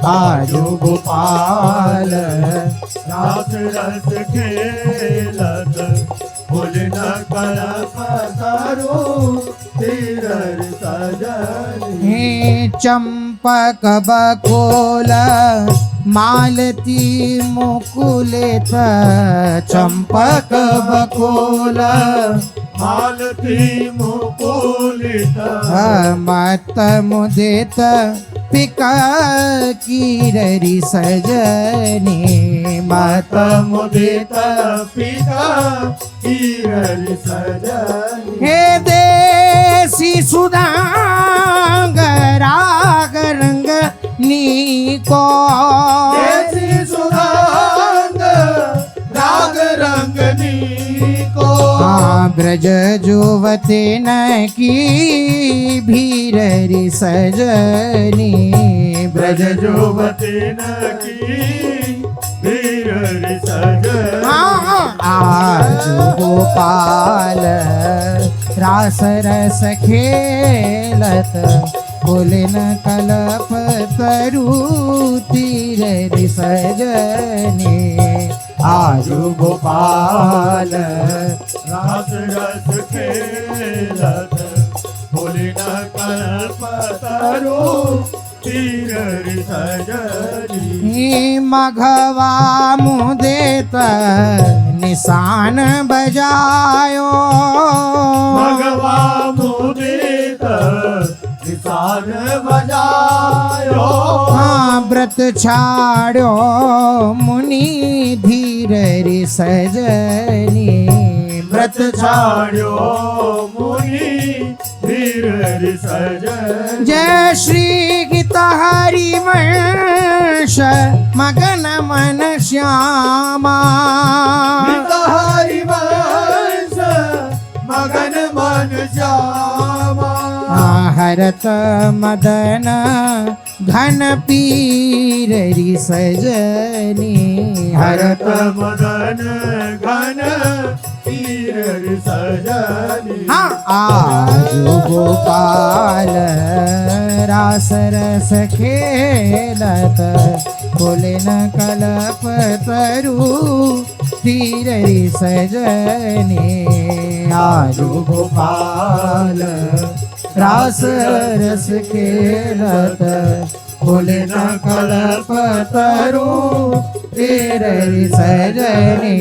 आजु गोपाल रास रस खेलत पुलिन कलप तरु तीररि सजनी। चंपक बकोल मालती मुकुलित। चंपक बकोल मालती मुकुलित। मत मुदित पिका कीररि सजनी। मत मुदित पिका कीररि सजनी। हे देसी सुदांग राग रंग नीको। देसी सुधांग राग रंगनी को। ब्रज जुवते न की भीररि सजनी। ब्रज जुवती न की भीररि सजनी। आजु गोपाल रास रस खेलत पुलिन कलप तरु तीररि सजनी। आजु गोपाल रास रस खेलत पुलिन कलप तरु तीररि सजनी। मघवा मुदित निशान बजायो। भगवा मुदित निशान बजायो। व्रत छाड़ो मुनि धीररि सजनी। व्रत छाड़ो मुनि धीररि सजनी। जय श्री गीता हरि वंश मगन मन श्यामा। हरि वंश मगन मन श्यामा। हरत मदन घन पीररि सजनी। हरत मदन घन पीररि सजनी। आजु गोपाल रास रस खेलत पुलिन कलप तरु तीररि सजनी। आजु गोपाल रास रस खेलत बोले न कल्पतरु तेरे सजनी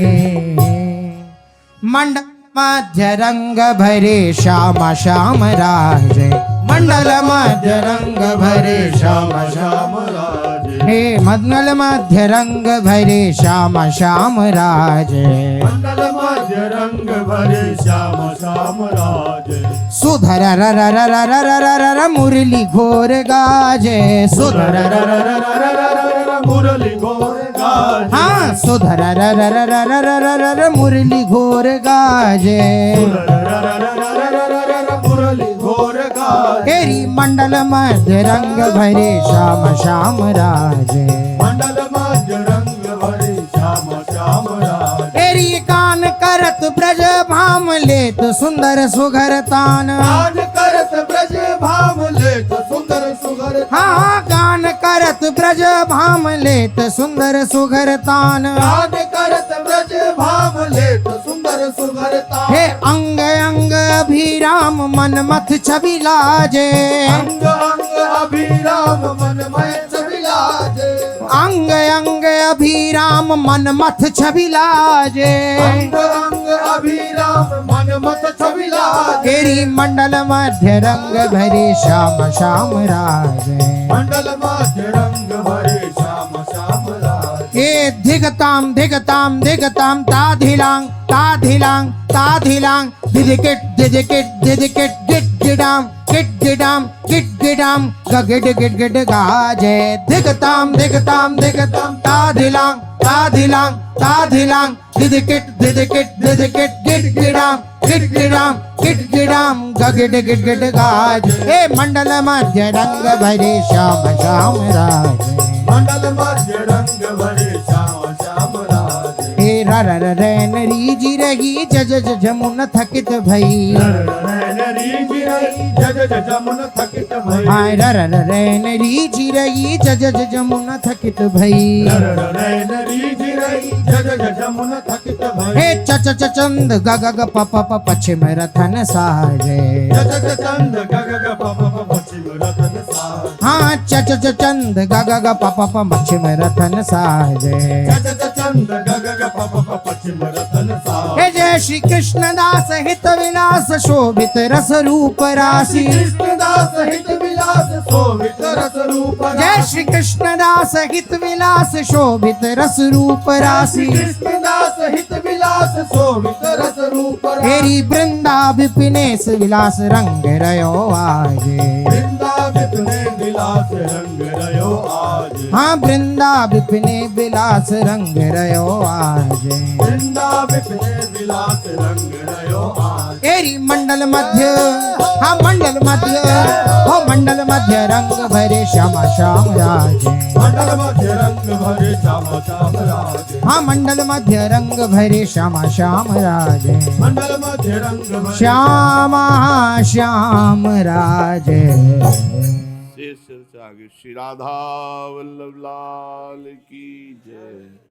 मंडल मध्य रंग भरे श्याम श्याम राजे मंडल मध्य रंग भरे श्याम श्याम राजे हे मंडल मध्य रंग भरे श्याम श्याम राजे मंडल मध्य रंग भरे श्याम श्याम राजे सुधर र र र र र र र र र मुरली घोर गाजे सुधर र र र र र र मुरली घोर गाजे हाँ सुधर र र र र र र र र मुरली घोर गाजे मुरली घोर गाजे हेरी मंडल मध्य रंग भरे श्याम श्याम राजे मंडल मध्य रंग भरे श्याम श्याम राजे हेरी कान करत ब्रज भाम लेत सुंदर सुघर तान गान करत ब्रज भाम लेत सुंदर सुघर हाँ गान करत ब्रज भाम लेत सुंदर सुघर तान गान करत ब्रज भाम लेत सुंदर सुघर हे अंग अंग अभिराम मन मथ छवि लाजे अंग अंग अभिराम मन में छवि लाजे अंग अंग अभिराम मन मथ छवि लाजे अंग अंग अभिराम मन मत छवि लाजे तेरी मंडल मध्य रंग भरे श्याम श्याम राजे मंडल मध्य रंग भरे श्याम श्याम राजे हे धिगताम धिगताम धिगताम ताधिलांग दिदिकिट दिदिकिट गिट गिडाम गिट गिट गाजे धिगताम ताधिलांग दिदिकिट गिट गिडाम गिट गाजे हे मंडल मध्य रंग भरे श्याम श्याम राजे मंडल मध्य रंग भरे श्याम श्याम राजे हे रर रैन रीजी रही जज जमुन थकित भई जमुन थकित भई हाय रर रैन रीजी रही जज जमुन थकित भई जमुन थकित भई हे चच चंद गग प पश्चिम रथन साजे चंद गग पश्चिम रतन साजे हाँ चच चंद गग प पश्चिम रथन साजे चंद गग पश्चिम रतन साजे हे जय श्री कृष्ण दास हित विलास शोभित रस रूप राशि कृष्णदास हित विलास शोभित रस रूप जय श्री कृष्ण दास हित विलास शोभित रस रूप राशि कृष्णदास हित विलास शोभित रस रूप तेरी वृंदा विपिनेश विलास रंग रयो आजे वृंदा विपिने विलास रंग रयो आज हाँ वृंदा विपिने विलास रंग रयो आजे वृंदा विपिने विलास रंग रयो आज तेरी मंडल मध्य हाँ मंडल मध्य हो मंडल मध्य रंग भरे श्याम श्याम राजे मंडल मध्य रंग भरे श्याम श्याम राजे हाँ मंडल मध्य रंग भरे श्याम श्याम राजे मंडल मध्य रंग भरे श्याम श्याम राजे शेष चर्चा आगे श्री राधा वल्लभ लाल की जय।